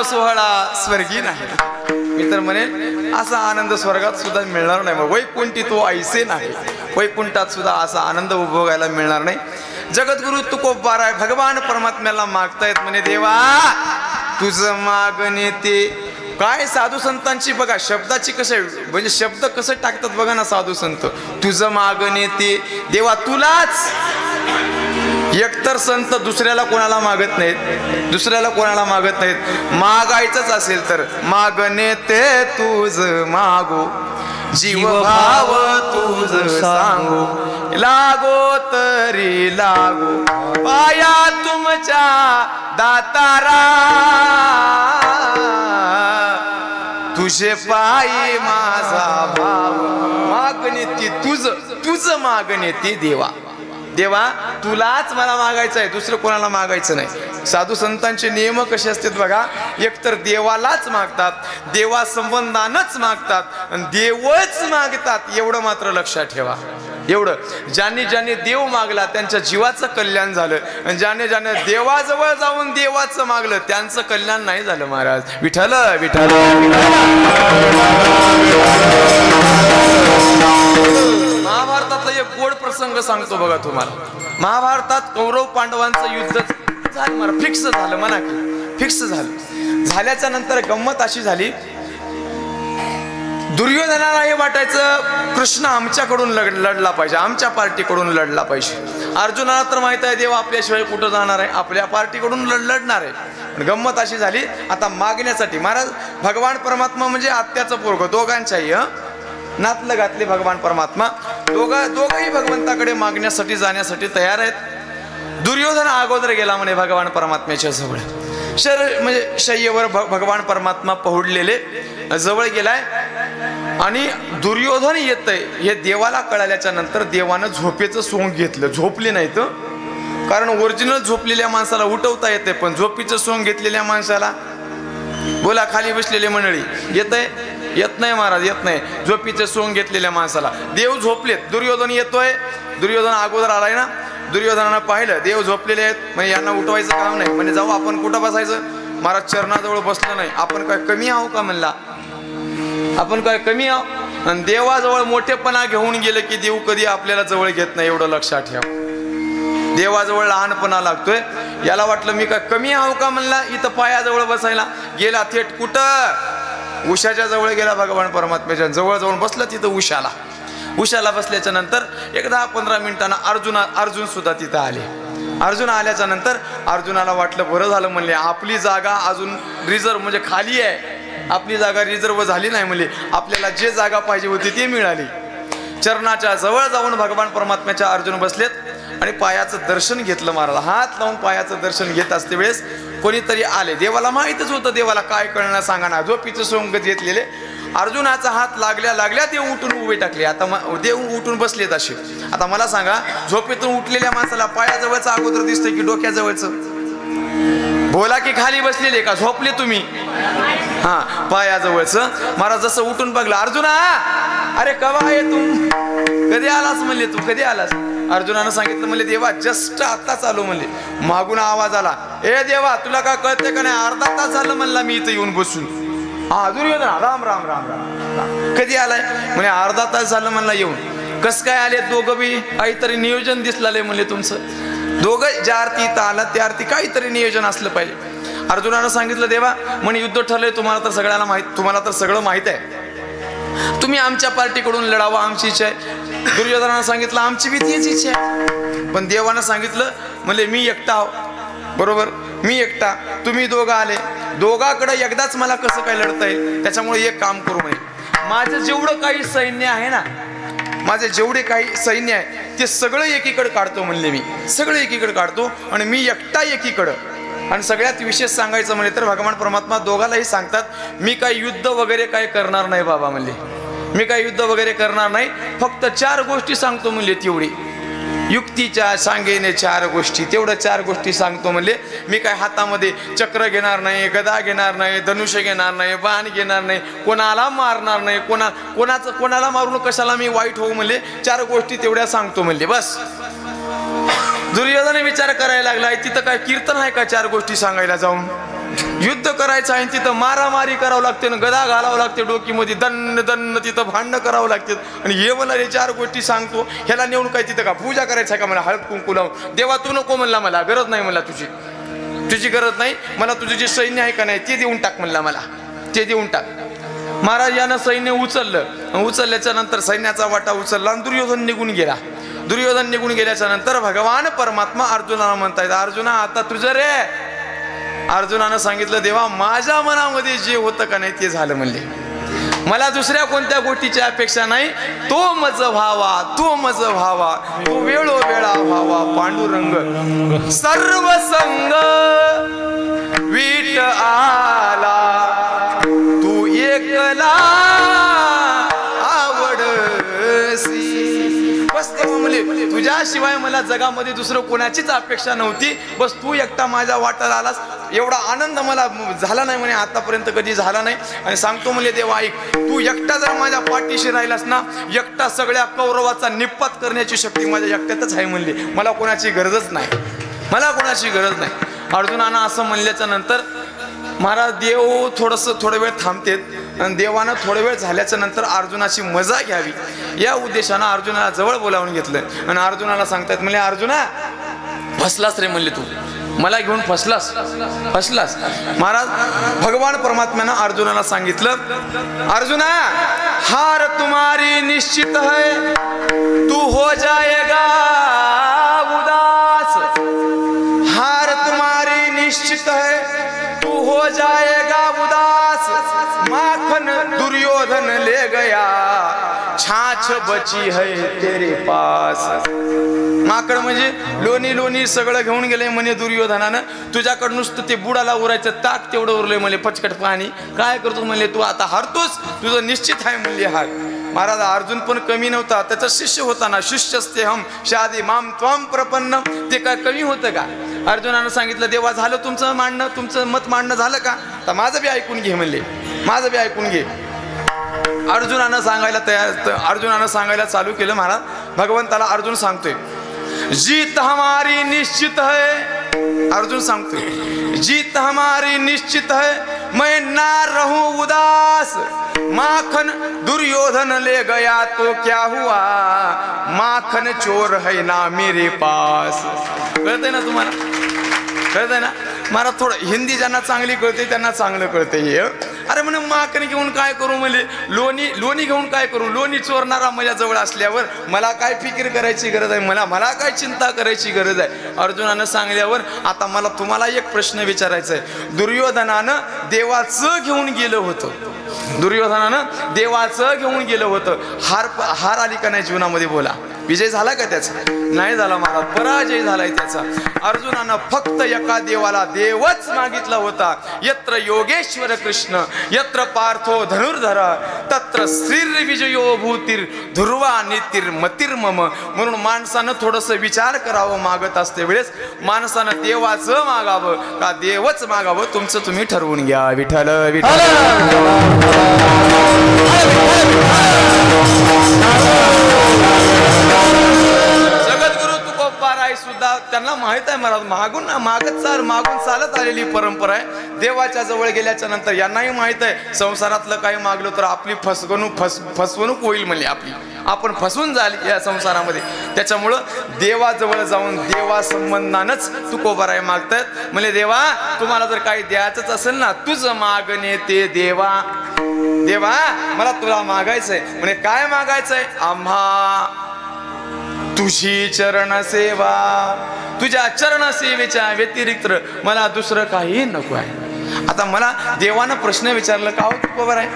सोहळा स्वर्गी नाही. मी तर म्हणेन असा आनंद स्वर्गात सुद्धा मिळणार नाही. वैकुंठी तो ऐसे नाही, वैकुंठात सुद्धा असा आनंद उपभोगायला मिळणार नाही. जगद्गुरु तुकोबाराय भगवान परमात्म्याला मागतायत म्हणे, देवा तुझं मागणे ते काय. साधू संतांची बघा शब्दाची कसं म्हणजे शब्द कसं टाकतात बघा ना साधू संत. तुझं मागणे ते देवा तुलाच. एकतर संत दुसऱ्याला कोणाला मागत नाहीत, दुसऱ्याला कोणाला मागत नाहीत. मागायचंच असेल तर मागणे ते तुझ मागो, जीव भाव तुझ सांगू, लागो तरी लागो पाया तुमच्या दातारा, तुझे पायी माझा भाव मागणे ती तुझ मागणे ती देवा. देवा तुलाच मला मागायचं आहे, दुसरं कोणाला मागायचं नाही. साधू संतांचे नियम कसे असतात बघा, एकतर देवालाच मागतात, देवा संबंधानच मागतात आणि देवच मागतात. एवढं मात्र लक्षात ठेवा. एवढं ज्यांनी ज्यांनी देव मागला त्यांच्या जीवाचं कल्याण झालं, आणि ज्याने ज्याने देवाजवळ जाऊन देवाचं मागलं त्यांचं कल्याण नाही झालं. महाराज विठ्ठल विठ्ठल. महाभारतातला एक गोड प्रसंग सांगतो बघा तुम्हाला. महाभारतात कौरव पांडवांचं युद्ध झालं, मला फिक्स झालं, म्हणा की फिक्स झालं. झाल्याच्या नंतर गंमत अशी झाली, दुर्योधनाला हे वाटायचं कृष्ण आमच्याकडून लढला पाहिजे, आमच्या पार्टीकडून लढला पाहिजे. अर्जुनाला तर माहित आहे देव आपल्याशिवाय कुठं जाणार आहे, आपल्या पार्टीकडून लढणार आहे. पण गंमत अशी झाली, आता मागण्यासाठी महाराज भगवान परमात्मा म्हणजे आत्याचं पोरग दोघांच्याही नातलं घातले भगवान परमात्मा, दोघंही भगवंताकडे मागण्यासाठी जाण्यासाठी तयार आहेत. दुर्योधन अगोदर गेला म्हणे भगवान परमात्म्याच्या जवळ, म्हणजे शय्येवर भगवान परमात्मा पहुडलेले जवळ गेलाय. आणि दुर्योधन येतय हे देवाला कळाल्याच्या नंतर देवानं झोपेचं सोंग घेतलं. झोपले नाही तर, कारण ओरिजिनल झोपलेल्या माणसाला उठवता येते, पण झोपीचं सोंग घेतलेल्या माणसाला, बोला खाली बसलेले मंडळी, येतंय? येत नाही महाराज, येत नाही. झोपीचं सोंग घेतलेल्या माणसाला देव झोपलेत. दुर्योधन येतोय, दुर्योधन अगोदर आलाय ना. दुर्योधनानं पाहिलं देव झोपलेले आहेत, म्हणजे यांना उठवायचं काम नाही, म्हणजे जाऊ आपण कुठं बसायचं. महाराज चरणाजवळ बसलं नाही. आपण काय कमी आहो का म्हणला, आपण काय कमी आहो. आणि देवाजवळ मोठेपणा घेऊन गेलं की देव कधी आपल्याला जवळ घेत नाही, एवढं लक्षात ठेवा. देवाजवळ लहानपणा लागतोय. याला वाटलं मी काय कमी आहो का म्हणला, इथं पायाजवळ बसायला गेला, थेट कुठं उषाच्या जवळ गेला. भगवान परमात्म्याच्या जवळ जाऊन बसला तिथं उषाला बसल्याच्या नंतर एक 10-15 मिनिटांना अर्जुन सुद्धा तिथं आले. अर्जुन आल्याच्या नंतर अर्जुनाला वाटलं बरं झालं म्हणले, आपली जागा अजून रिझर्व म्हणजे खाली आहे, आपली जागा रिझर्व झाली नाही म्हणले, आपल्याला जे जागा पाहिजे होती ती मिळाली. चरणाच्या जवळ जाऊन भगवान परमात्म्याच्या अर्जुन बसलेत आणि पायाचं दर्शन घेतलं. महाराज हात लावून पायाचं दर्शन घेत असते वेळेस कोणीतरी आले. देवाला माहितच होतं, देवाला काय कळणार सांगा. झोपीचं सोंग घेतलेले अर्जुनाचा हात लागल्या देव उठून उभे टाकले. आता देव उठून बसलेत असे. आता मला सांगा, झोपेतून उठलेल्या माणसाला पायाजवळचं अगोदर दिसतंय की डोक्याजवळचं? बोला की खाली बसलेले का झोपले तुम्ही? हा, पायाजवळचं. महाराज जसं उठून बघला, अर्जुना अरे कवा आहे तू, कधी आलास म्हणले, तू कधी आलास? अर्जुनानं सांगितलं म्हणले देवा जस्ट आत्ताच आलो म्हणले. मागून आवाज आला, ए देवा तुला काय कळते का नाही, अर्धा तास झालं म्हणला मी इथं येऊन बसून. हा दुर्योधन राम राम राम राम. कधी आलाय म्हणे, अर्धा तास झालं म्हणला येऊन. कस काय आले दोघं बी, काहीतरी नियोजन दिसलं म्हणले तुमचं. दोघं ज्या आरती इथं आला त्या आरती काहीतरी नियोजन असलं पाहिजे. अर्जुनानं सांगितलं देवा म्हणे युद्ध ठरलंय, तुम्हाला तर सगळ्यांना माहित, तुम्हाला तर सगळं माहित आहे, तुम्ही आमच्या पार्टीकडून लढावं आमची इच्छा आहे. दुर्योधनानं सांगितलं आमची बी तीच इच्छा आहे. पण देवानं सांगितलं म्हणले मी एकटा आहो, बरोबर मी एकटा, तुम्ही दोघं आले, दोघाकडे एकदाच मला कसं काय लढता येईल. त्याच्यामुळे एक काम करू म्हणे, माझं जेवढं काही सैन्य आहे ना, माझे जेवढे काही सैन्य आहे ते सगळं एकीकडे काढतो म्हणले. मी सगळं एकीकडे काढतो आणि मी एकटा एकीकडं. आणि सगळ्यात विशेष सांगायचं म्हणजे तर भगवान परमात्मा दोघालाही सांगतात, मी काही युद्ध वगैरे काय करणार नाही बाबा म्हणले, मी काही युद्ध वगैरे करणार नाही, फक्त 4 गोष्टी सांगतो म्हणले. तेवढी युक्तीच्या सांगेने 4 गोष्टी, तेवढं 4 गोष्टी सांगतो म्हणले. मी काय हातामध्ये चक्र घेणार नाही, गदा घेणार नाही, धनुष्य घेणार नाही, बाण घेणार नाही, कोणाला मारणार नाही, कोणाला मारून कशाला मी वाईट होऊ म्हणले. 4 गोष्टी तेवढ्या सांगतो म्हणले बस. दुर्योधन विचार करायला लागला, तिथं काय कीर्तन आहे का 4 गोष्टी सांगायला जाऊन? युद्ध करायचं आहे तिथं मारामारी करावं लागते, गदा घालावं लागते डोकीमध्ये, दन्न तिथं भांडणं करावं लागते. आणि हे मला हे 4 गोष्टी सांगतो, ह्याला नेऊन काय तिथं का पूजा करायचं आहे का मला, हळद कुंकू लावून? देवा तू नको म्हणला, मला गरज नाही म्हणला, तुझी गरज नाही मला, तुझे जे सैन्य आहे का नाही ते देऊन टाक म्हणला, मला ते देऊन टाक. महाराज यानं सैन्य उचलल्याच्या नंतर सैन्याचा वाटा उचलला आणि दुर्योधन निघून गेला. दुर्योधन निघून गेल्याच्या नंतर भगवान परमात्मा अर्जुनाला म्हणतायत, अर्जुना आता तुझं रे. अर्जुनानं सांगितलं देवा माझ्या मनामध्ये जे होतं का नाही ते झालं म्हणले. मला दुसऱ्या कोणत्या गोष्टीची अपेक्षा नाही. तो मज व्हावा, तो मज व्हावा, तो वेळोवेळा व्हावा पांडुरंग. सर्व संग वीट आला, तू एकला आवडसी. बस तेव्हा म्हणले तुझ्याशिवाय मला जगामध्ये दुसरं कोणाचीच अपेक्षा नव्हती. बस तू एकटा माझ्या वाट्याला आलास. एवढा आनंद मला झाला नाही म्हणे, आतापर्यंत कधी झाला नाही. आणि सांगतो म्हणले देवा ऐक, तू एकटा जर माझ्या पाठीशी राहिलास ना, एकटा सगळ्या कौरवाचा निपात करण्याची शक्ती माझ्या एकट्यातच आहे म्हणली. मला कोणाची गरजच नाही, मला कोणाची गरज नाही. अर्जुनानं असं म्हणल्याच्या नंतर महाराज देव थोडं वेळ थांबतेत आणि देवानं थोडा वेळ झाल्याच्या नंतर अर्जुनाची मजा घ्यावी या उद्देशानं अर्जुनाला जवळ बोलावून घेतलं. आणि अर्जुनाला सांगतायत म्हणले अर्जुना फसलास रे म्हणले, तू मला घेऊन फसलास. महाराज भगवान परमात्म्यानं अर्जुनाला सांगितलं अर्जुना हार तुम्हारी निश्चित है, तू हो जाएगा उदास. हार तुम्हारी निश्चित है, तू हो जाएगा उदास. माखन दुर्योधन ले गया, छाछ बची है तेरे पास. माकड म्हणजे लोणी सगळं घेऊन गेले म्हणे दुर्योधनानं. तुझ्याकडं नुसतं ते बुडाला उरायचं ताक तेवढं उरलंय म्हणले, पचकट पाणी. काय करतो म्हणले, तू आता हारतोस, तुझं निश्चित आहे म्हणले हार. महाराज अर्जुन पण कमी नव्हता, त्याचा शिष्य होता ना. शिष्यस्ते हम शादी माम त्वम प्रपन्न. ते काय कमी होतं का? अर्जुनानं सांगितलं देवा झालं तुमचं मांडणं, तुमचं मत मांडणं झालं का? तर माझं बी ऐकून घे म्हणले, माझं बी ऐकून घे. अर्जुनानं सांगायला चालू केलं. महाराज भगवंताला अर्जुन सांगतोय जीत हमारी निश्चित है. अर्जुन सांगतोय जीत हमारी निश्चित है, मैं ना रहूं उदास. माखन दुर्योधन ले गया तो क्या हुआ, माखन चोर है ना मेरे पास. कळतंय ना तुम्हाला, कळतंय ना? मला थोडं हिंदी ज्यांना चांगली कळते त्यांना चांगलं कळते हे. अरे म्हणे माखन घेऊन काय करू म्हणले, लोणी घेऊन काय करू. लोणी चोरणारा माझ्या जवळ असल्यावर मला काय फिकीर करायची गरज आहे, मला काय चिंता करायची गरज आहे. अर्जुनानं सांगल्यावर आता मला तुम्हाला एक प्रश्न विचारायचा आहे. दुर्योधनानं देवाचं घेऊन गेलं होतं, दुर्योधनानं देवाचं घेऊन गेलं होतं. हार आली का नाही जीवनामध्ये? बोला, विजय झाला का त्याचा? नाही झाला महाराज, पराजय झालाय त्याचा. अर्जुनानं फक्त एका देवाला देवच मागितला होता. यत्र योगेश्वर कृष्ण यत्र पार्थो धनुर्धर तत्र श्रीर विजयो भूतीर ध्रुवा नितीर मतीर मम. म्हणून माणसानं थोडंसं विचार करावं मागत असते वेळेस. माणसानं देवाचं मागावं का देवच मागावं, तुमचं तुम्ही ठरवून घ्या. विठ्ठल विठ्ठल. जगद्गुरु तुकोबाराय सुद्धा त्यांना माहित आहे महाराज, मागून चालत आलेली परंपरा आहे. देवाच्या जवळ गेल्याच्या नंतर यांनाही माहित आहे संसारातलं काही मागलं तर आपली फसवणूक होईल म्हणले, आपण फसवून झाली या संसारामध्ये. त्याच्यामुळं देवाजवळ जाऊन देवा संबंधानच तुकोबाराय मागतात. म्हणजे देवा तुम्हाला जर काही द्यायचंच असेल ना, तुझं मागणे ते देवा. देवा मला तुला मागायचंय. म्हणजे काय मागायचंय? आम्हा तुझी चरण सेवा, तुझ्या चरण सेवेच्या व्यतिरिक्त मला दुसरं काही नको आहे. आता मला देवानं प्रश्न विचारलं का हो तुकोबाराय,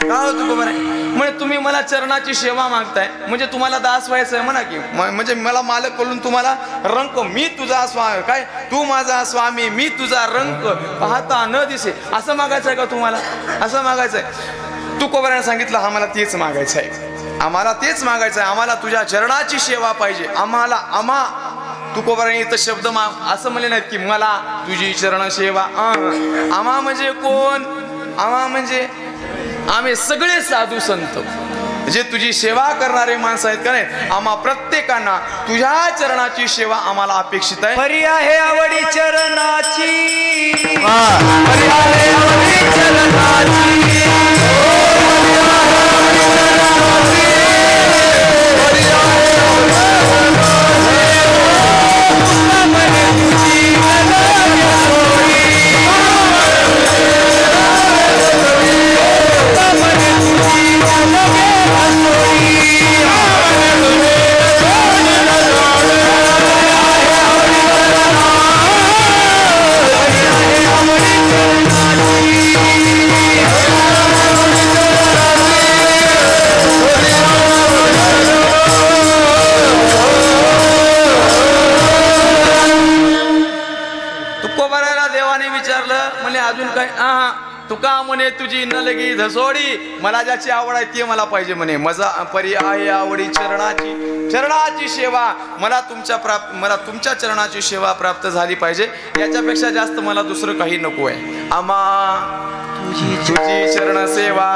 का हो तुकोबाराय? म्हणजे तुम्ही मला चरणाची सेवा मागताय, म्हणजे तुम्हाला दास व्हायचंय म्हणा की. म्हणजे मला मालक करून तुम्हाला रंक, मी तुझा स्वामी, काय तू माझा स्वामी मी तुझा रंक पाहता न दिसे, असं मागायचंय का तुम्हाला? असं मागायचंय. तुकोबारायने सांगितलं आम्हाला तेच मागायचं आहे, आम्हाला तेच मागायचं आहे. आम्हाला तुझ्या चरणाची सेवा पाहिजे. आम्हा तुकोबारायने इथं शब्द असं म्हणले नाहीत की मला तुझी चरण सेवा. आम्हा म्हणजे कोण? आम्हा म्हणजे आम्ही सगळे साधू संत जे तुझी सेवा करणारे माणसं आहेत का नाही, आम्हा प्रत्येकांना तुझ्या चरणाची सेवा आम्हाला अपेक्षित आहे. परी आहे आवडी चरणाची, परी आहे आवडी चरणाची. तुका म्हणे तुझी न लगी धसोडी, मला ज्याची आवड आहे ती मला पाहिजे म्हणे. मजा परी आहे आवडी चरणाची, चरणाची सेवा मला तुमच्या चरणाची सेवा प्राप्त झाली पाहिजे. याच्यापेक्षा जास्त मला दुसरं काही नको आहे. आम्हा तुझी चरण सेवा.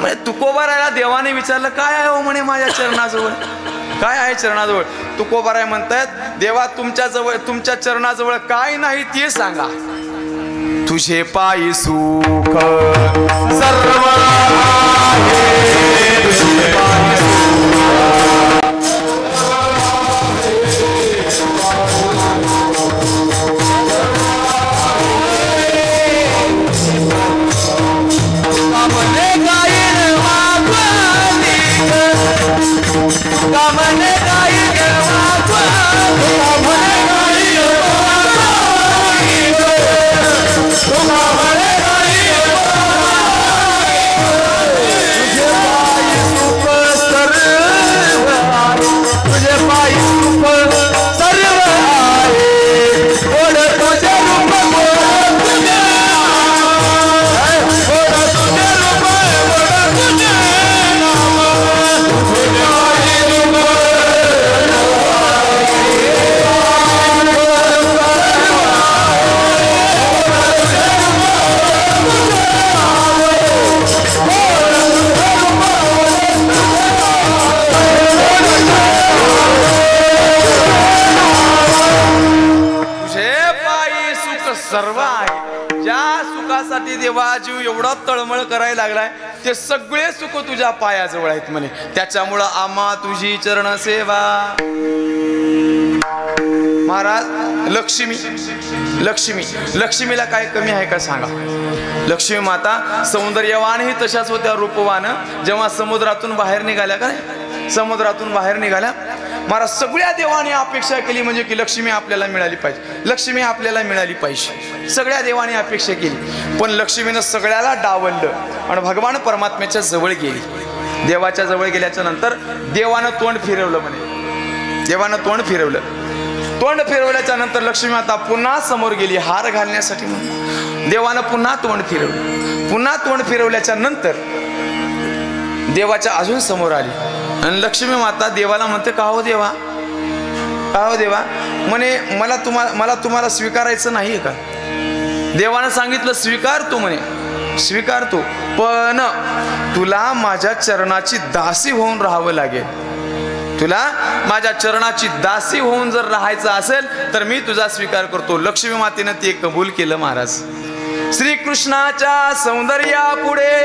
म्हणजे तुकोबारायला देवाने विचारलं काय आहे हो म्हणे माझ्या चरणाजवळ, काय आहे चरणाजवळ. तुकोबाराय म्हणतात देवा तुमच्या चरणाजवळ काय नाही ते सांगा. तुझे पायी सुख सर्व आहे, तुझे पायी सर्व आहे. ज्या सुखासाठी देवा जीव एवढा तळमळ करायला लागलाय ते सगळे सुख तुझ्या पायाजवळ आहेत म्हणे. त्याच्यामुळं आम्हा तुझी चरण सेवा. महाराज लक्ष्मीला काय कमी आहे का सांगा. लक्ष्मी माता सौंदर्यवान ही तशाच होत्या रूपवान. जेव्हा समुद्रातून बाहेर निघाल्या का समुद्रातून बाहेर निघाल्या महाराज सगळ्या देवाने अपेक्षा केली म्हणजे की लक्ष्मी आपल्याला मिळाली पाहिजे, लक्ष्मी आपल्याला मिळाली पाहिजे. सगळ्या देवाने अपेक्षा केली पण लक्ष्मीनं सगळ्याला डावललं आणि भगवान परमात्म्याच्या जवळ गेली. देवाच्या जवळ गेल्याच्या नंतर देवानं तोंड फिरवलं म्हणे. देवानं तोंड फिरवल्याच्या नंतर लक्ष्मी माता पुन्हा समोर गेली हार घालण्यासाठी म्हणून. देवानं पुन्हा तोंड फिरवलं. पुन्हा तोंड फिरवल्याच्या नंतर देवाच्या अजून समोर आली आणि लक्ष्मी माता देवाला म्हणते का हो देवा, का हो देवा म्हणे मला तुम्हाला स्वीकारायचं नाहीये का. देवानं सांगितलं स्वीकारतो म्हणे, स्वीकारतो पण तुला माझ्या चरणाची दासी होऊन राहावं लागेल. तुला माझ्या चरणाची दासी होऊन जर राहायचं असेल तर मी तुझा स्वीकार करतो. लक्ष्मी मातेनं ते कबूल केलं महाराज. श्रीकृष्णाच्या सौंदर्या पुढे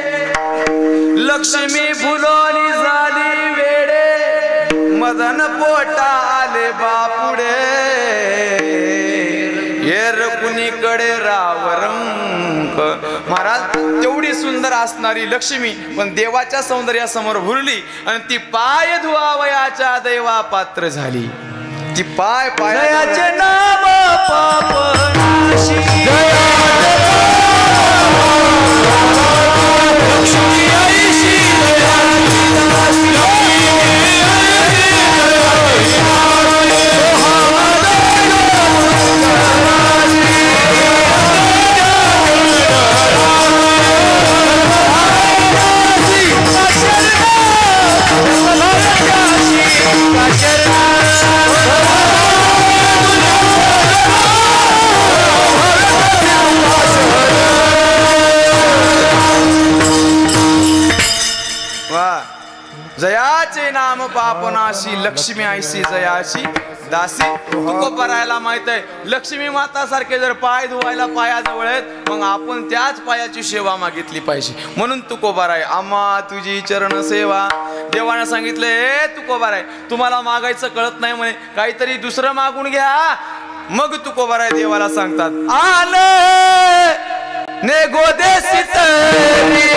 लक्ष्मी फुलोनी झाली वेडे, मदन पोटा आले बापुडे, येर कुणीकडे रावरंक. महाराज तेवढी सुंदर असणारी लक्ष्मी पण देवाच्या सौंदर्यासमोर भुरली आणि ती पाय धुवावयाच्या दैवा पात्र झाली. ती पायाचे नाम पापनाशी जयाचे नाम पापनाशी लक्ष्मी आयशी जयाची दासी. तुकोबारायला माहित आहे लक्ष्मी माता सारखे जर पाय धुवायला पायाजवळ आहेत मग आपण त्याच पायाची सेवा मागितली पाहिजे. म्हणून तुकोबाराय आम्हा तुझी चरण सेवा. देवानं सांगितलं हे तुकोबाराय तुम्हाला मागायचं कळत नाही म्हणे, काहीतरी दुसरं मागून घ्या. मग तुकोबाराय देवाला सांगतात आले ने गोदेसित आले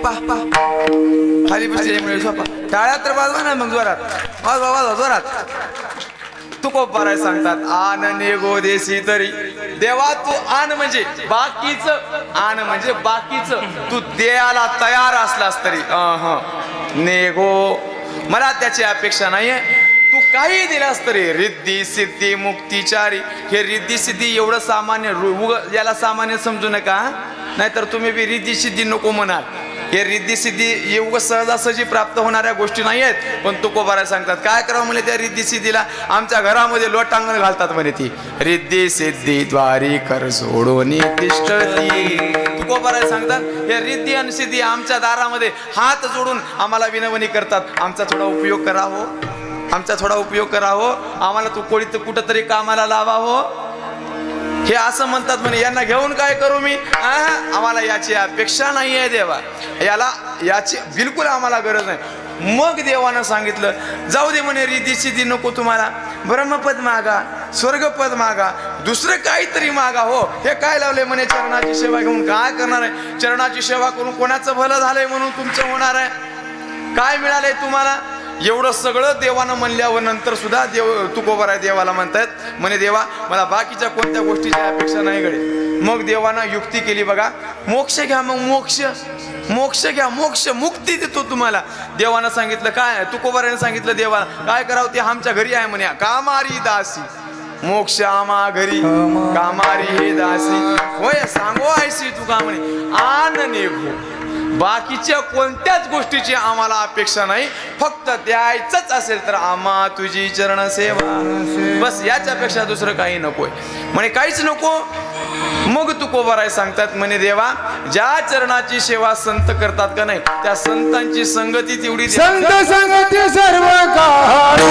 पा खाली बसले झोपा. टाळ्या तर वाजवा ना मग जोरात. वाजवा वाजवा जोरात. तुकोबाराय सांगतात आन नेगो देसी तरी. देवा तू आण म्हणजे बाकीच, आण म्हणजे बाकीच. तू द्यायला तयार असलास तरी नेगो मला त्याची अपेक्षा नाहीये. तू काही दिलास तरी रिद्धी सिद्धी मुक्तीचारी. हे रिद्धी सिद्धी एवढं सामान्य याला सामान्य समजू नका. नाहीतर तुम्ही बी रिद्धी सिद्धी नको म्हणाल. हे रिद्धी सिद्धी एवढं सहजासहजी प्राप्त होणाऱ्या गोष्टी नाही आहेत. पण तुकोबाराय सांगतात काय करावं म्हणे त्या रिद्धी सिद्धीला. आमच्या घरामध्ये लोटांगण घालतात म्हणे ती. रिद्धी सिद्धी द्वारी कर सोडून तिष्ठती. तुकोबाराय सांगतात हे रिद्धी आणि सिद्धी आमच्या दारामध्ये हात जोडून आम्हाला विनवणी करतात. आमचा थोडा उपयोग करा हो, आमचा थोडा उपयोग करा हो. आम्हाला तू कोणी कुठंतरी कामाला लावा हो. हे असं म्हणतात म्हणे. यांना घेऊन काय करू मी. आम्हाला याची अपेक्षा नाही आहे देवा. याची बिलकुल आम्हाला गरज नाही. मग देवानं सांगितलं जाऊ दे म्हणे रिद्धी सिद्धी नको तुम्हाला. ब्रह्मपद मागा, स्वर्गपद मागा, दुसरं काहीतरी मागा हो. हे काय लावले म्हणे चरणाची सेवा घेऊन काय करणार आहे. चरणाची सेवा करून कोणाचं भलं झालंय म्हणून तुमचं होणार आहे. काय मिळालंय तुम्हाला. एवढं सगळं देवानं म्हणल्यावर नंतर सुद्धा तुकोबाराय देवाला म्हणतायत म्हणे देवा मला बाकीच्या कोणत्या गोष्टीची अपेक्षा नाही गडे. मग देवानं युक्ती केली बघा. मोक्ष घ्या मग मोक्ष, मोक्ष घ्या, मोक्ष मुक्ती देतो तुम्हाला. देवानं सांगितलं काय, तुकोबारायने सांगितलं देवाला काय करावं ते आमच्या घरी आहे म्हणे. कामारी दासी मोक्ष आमा घरी कामारी हे दासी होय सांगो ऐसी तू का म्हणे. आन नेगो बाकीच्या कोणत्याच गोष्टीची आम्हाला अपेक्षा नाही. फक्त द्यायचंच असेल तर आम्हा तुझी चरण सेवा बस. याच्यापेक्षा दुसरं काही नकोय म्हणे. काहीच नको. मग तुकोबाराय सांगतात म्हणे देवा ज्या चरणाची सेवा संत करतात का नाही त्या संतांची संगती तेवढी संत संगती सर्व काळ.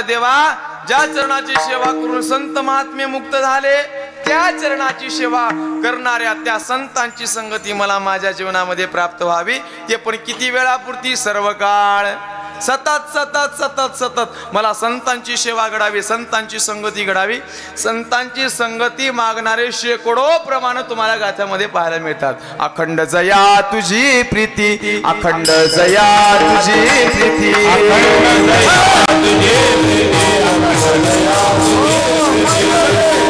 देवा ज्या चरणाची सेवा करून संत महात्मे मुक्त झाले त्या चरणाची सेवा करणाऱ्या त्या संतांची संगती मला माझ्या जीवनामध्ये प्राप्त व्हावी. ते पण किती वेळापुरती सर्व काळ सतत सतत सतत सतत मला संतांची सेवा घडावी, संतांची संगती घडावी. संतांची संगती मागणारे शेकडो प्रमाण तुम्हाला गाथ्यामध्ये पाहायला मिळतात. अखंड जया तुझी प्रीती, अखंड जया तुझी प्रीती, अखंड जया तुझी प्रीती, अखंड जया तुझी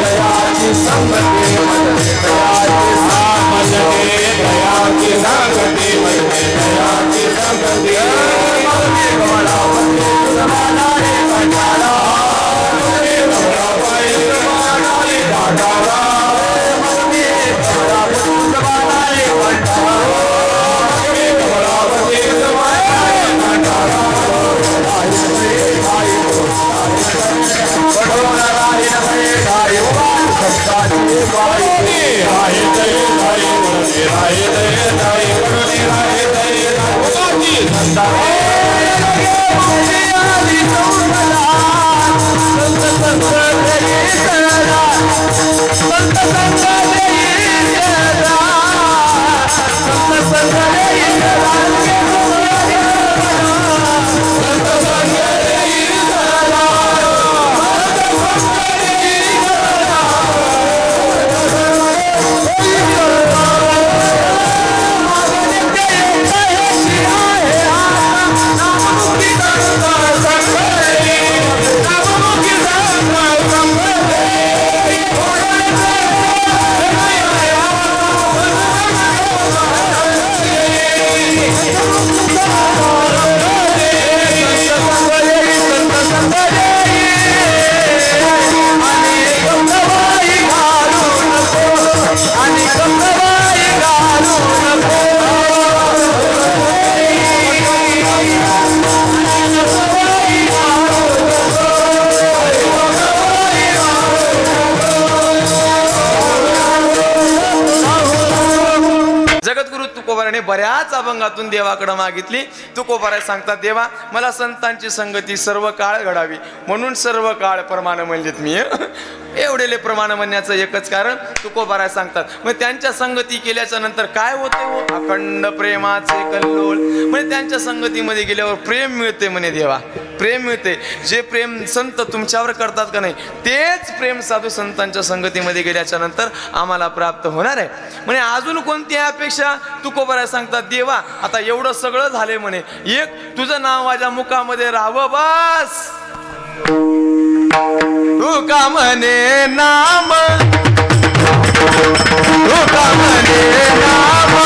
दयाची संगती दयाची संगती दयाची संगती महाराजांनी बऱ्याच अभंगातून देवाकडे मागितली. तुकोबाराय सांगतात, देवा मला संतांची संगती सर्व काळ घडावी, म्हणून सर्व काळ प्रमाण म्हणजेत मी. एवढेले प्रमाण म्हणण्याचं एकच कारण तुकोबाराय सांगतात. मग त्यांच्या संगती केल्याच्या नंतर काय होते हो? अखंड प्रेमाचे कल्लोळ. म्हणजे त्यांच्या संगतीमध्ये गेल्यावर प्रेम मिळते म्हणे देवा, प्रेम मिळते. जे प्रेम संत तुमच्यावर करतात का नाही, तेच प्रेम साधू संतांच्या संगतीमध्ये गेल्याच्या नंतर आम्हाला प्राप्त होणार आहे. म्हणे अजून कोणती अपेक्षा? तुकोबाराय सांगतात, देवा आता एवढं सगळं झाले म्हणे, एक तुझं नाव माझ्या मुखामध्ये राहावं बस. तुका म्हणे नाम, तुका म्हणे नाम,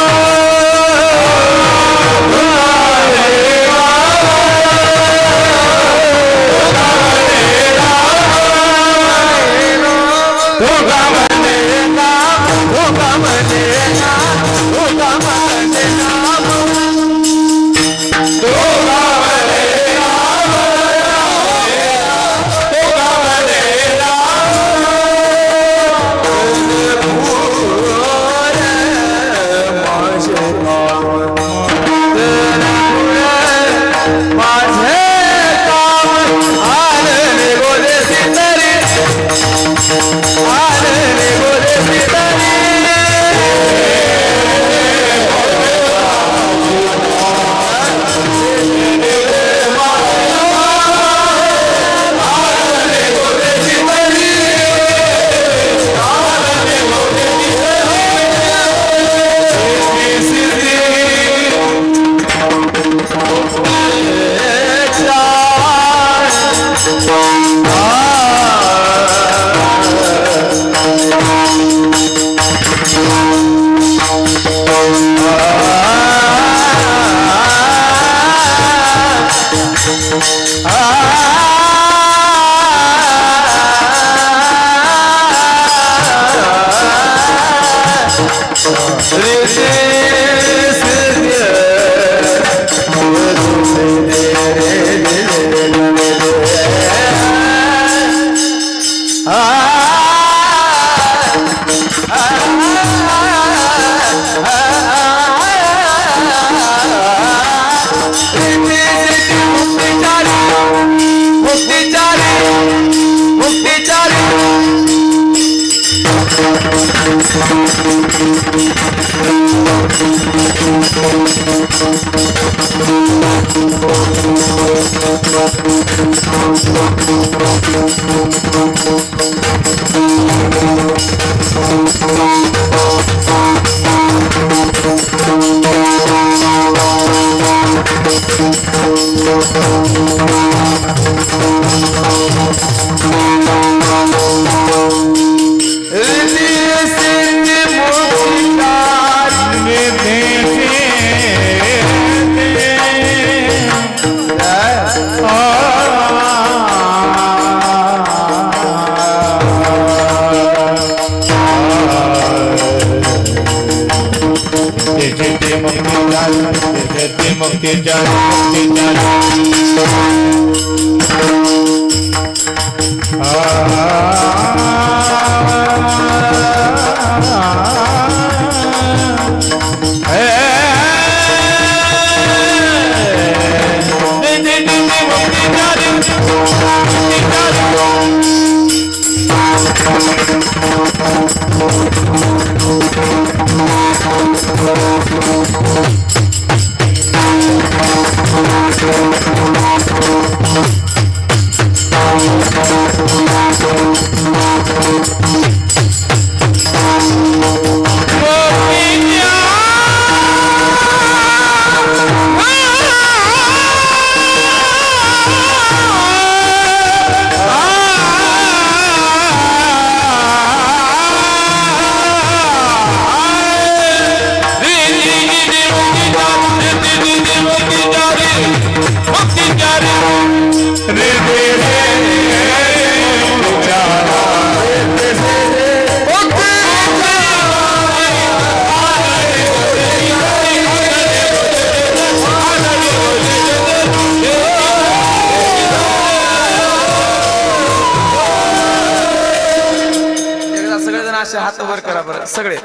हात वर करा बरं, सगळे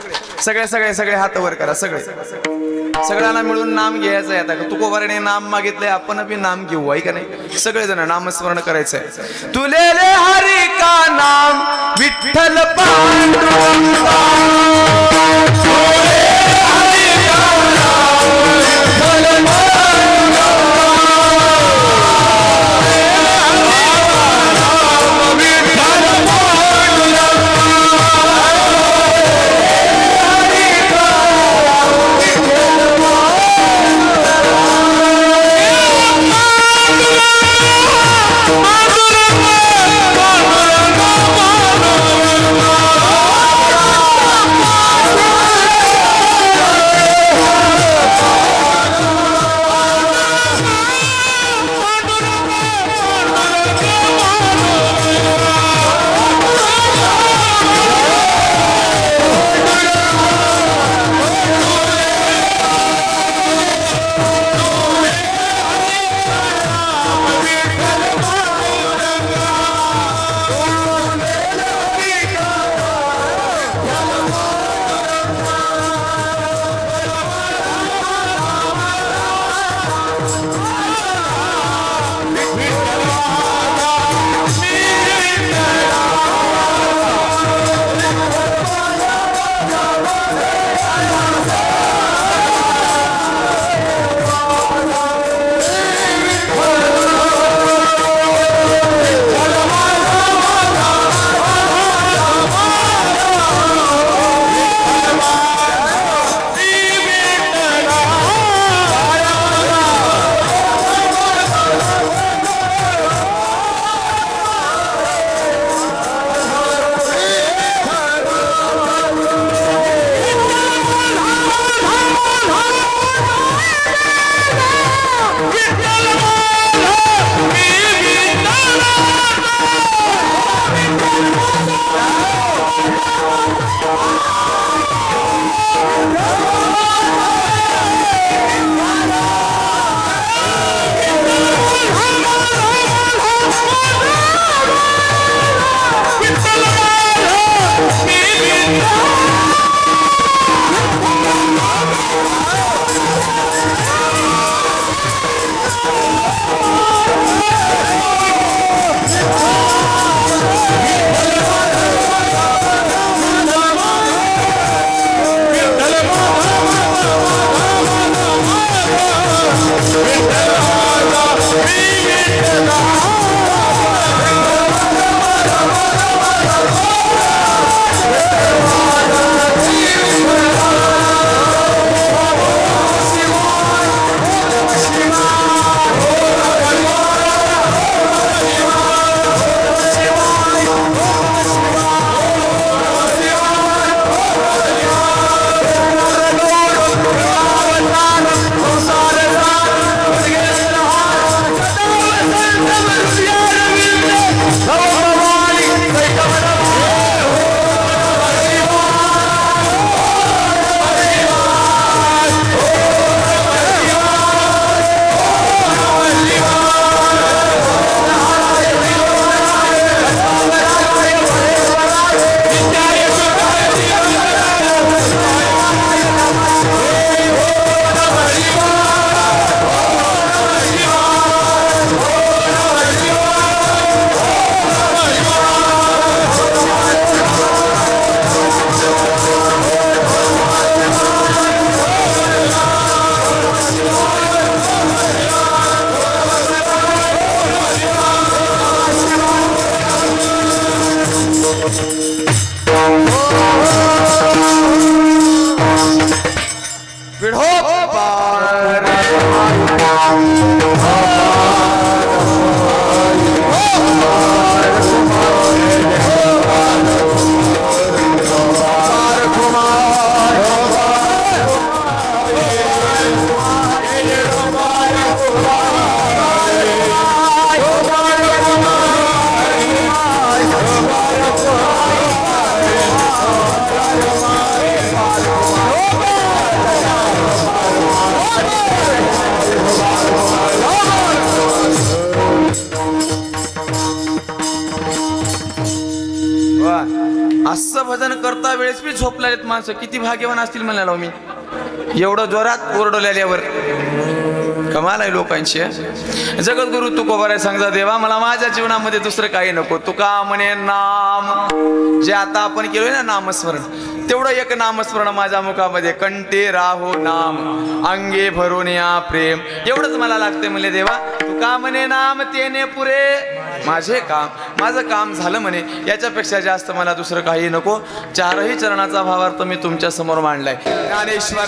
सगळे सगळे सगळे हात वर करा सगळे. सगळ्यांना मिळून नाम घ्यायचं आहे. आता तुकोबाराने नाम मागितलंय, आपण बी नाम घेऊ आहे का नाही? सगळेजण नामस्मरण करायचंय. तुलेले हरी का नाम विठ्ठल पांडुरंगा, असं भजन करता वेळेस मी झोपलेत माणसं किती भाग्यवान असतील म्हणालो मी. एवढं जोरात ओरडल्यावर कमाल आहे लोकांची. जगद्गुरु तुकोबाराय सांगता देवा मला माझ्या जीवनामध्ये दुसरं काही नको. तुका म्हणे नाम जे आता आपण केलोय ना नामस्मरण, तेवढं एक नामस्मरण माझ्या मुखामध्ये कंठे राहो नाम अंगे भरून या प्रेम, एवढंच मला लागते म्हणले देवा. तुका म्हणे नाम तेने पुरे माझं काम झालं म्हणे, याच्यापेक्षा जास्त मला दुसरं काही नको. चारही चरणाचा भावार्थ मी तुमच्या समोर मांडलाय. ज्ञानेश्वर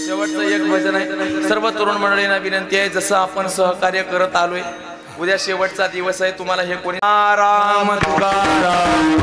शेवटचं एक भजन आहे. सर्व तरुण मंडळींना विनंती आहे, जसं आपण सहकार्य करत आलोय, उद्या शेवटचा दिवस आहे. तुम्हाला हे कोणी राम तुकाराम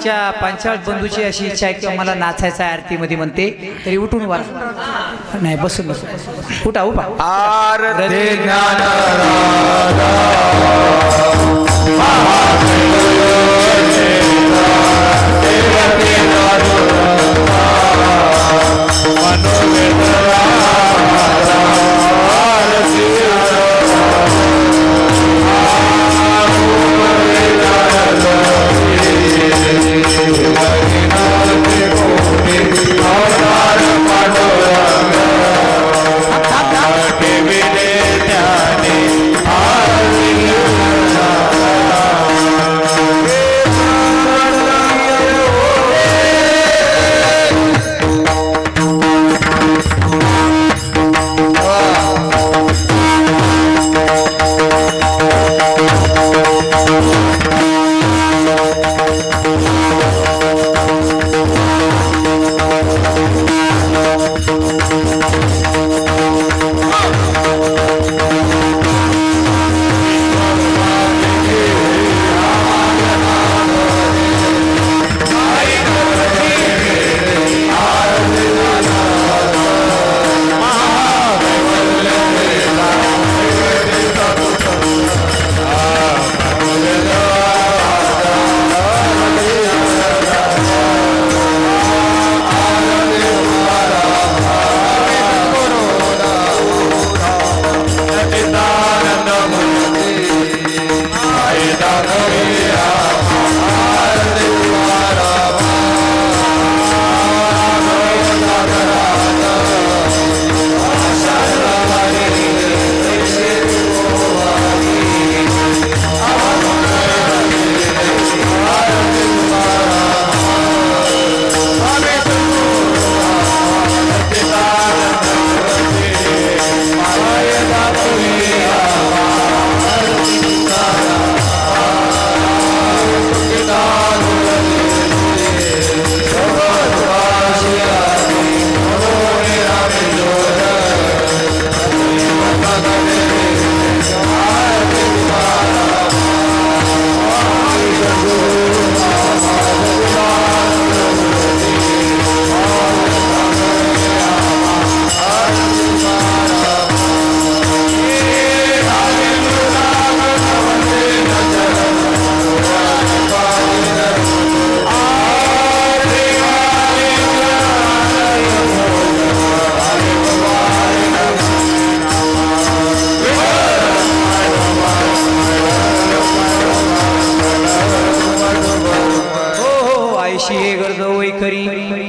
तुमच्या पांचाळ बंधूची अशी इच्छा आहे की मला नाचायचं आहे आरतीमध्ये म्हणते, तरी उठून वर नाही बसून बसून उठा उभा. आरती ज्ञान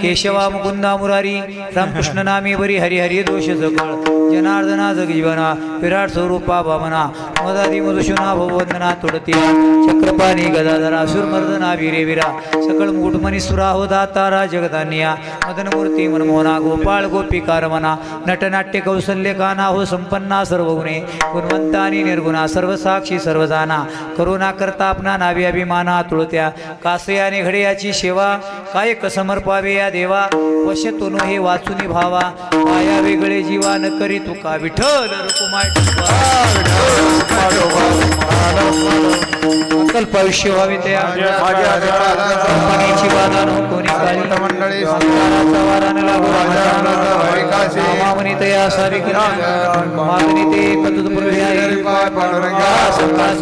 केशवा मुकुंदा मुरारी रामकृष्ण नामे बरी हरी हरी दोष सकळ जनार्दना जगजीवना विराट स्वरूपा भावना मदादी मधुशुना भववंदना तुडती चक्रपाणी गदाधरा सुरमर्दना वीरे वीरा सकळ मुकुटमणी सुरा हो दातारा जगदान्या मदनमूर्ती मनमोहना गोपाळ गोपिका रमना नटनाट्य कौशल्य काना हो संपन्ना सर्व गुणे गुणवंतानी निर्गुणा सर्व साक्षी सर्वजाना करुणा करता आपणा नावी अभिमाना तुळत्या कासयाने घडयाची सेवा काय समर्पावे या देवा वशतून हे वाचुनी भावा माया वेगळे जीवा न करी तुका विठ्ठल रुकुमाय अकल्प आयुष्य व्हावे त्या कंपनीची बाधा न कोणी काळी संसाराचा वारा न लागू मामनी तया सारी मागणी ते कतुत पूर्वी आहे संकास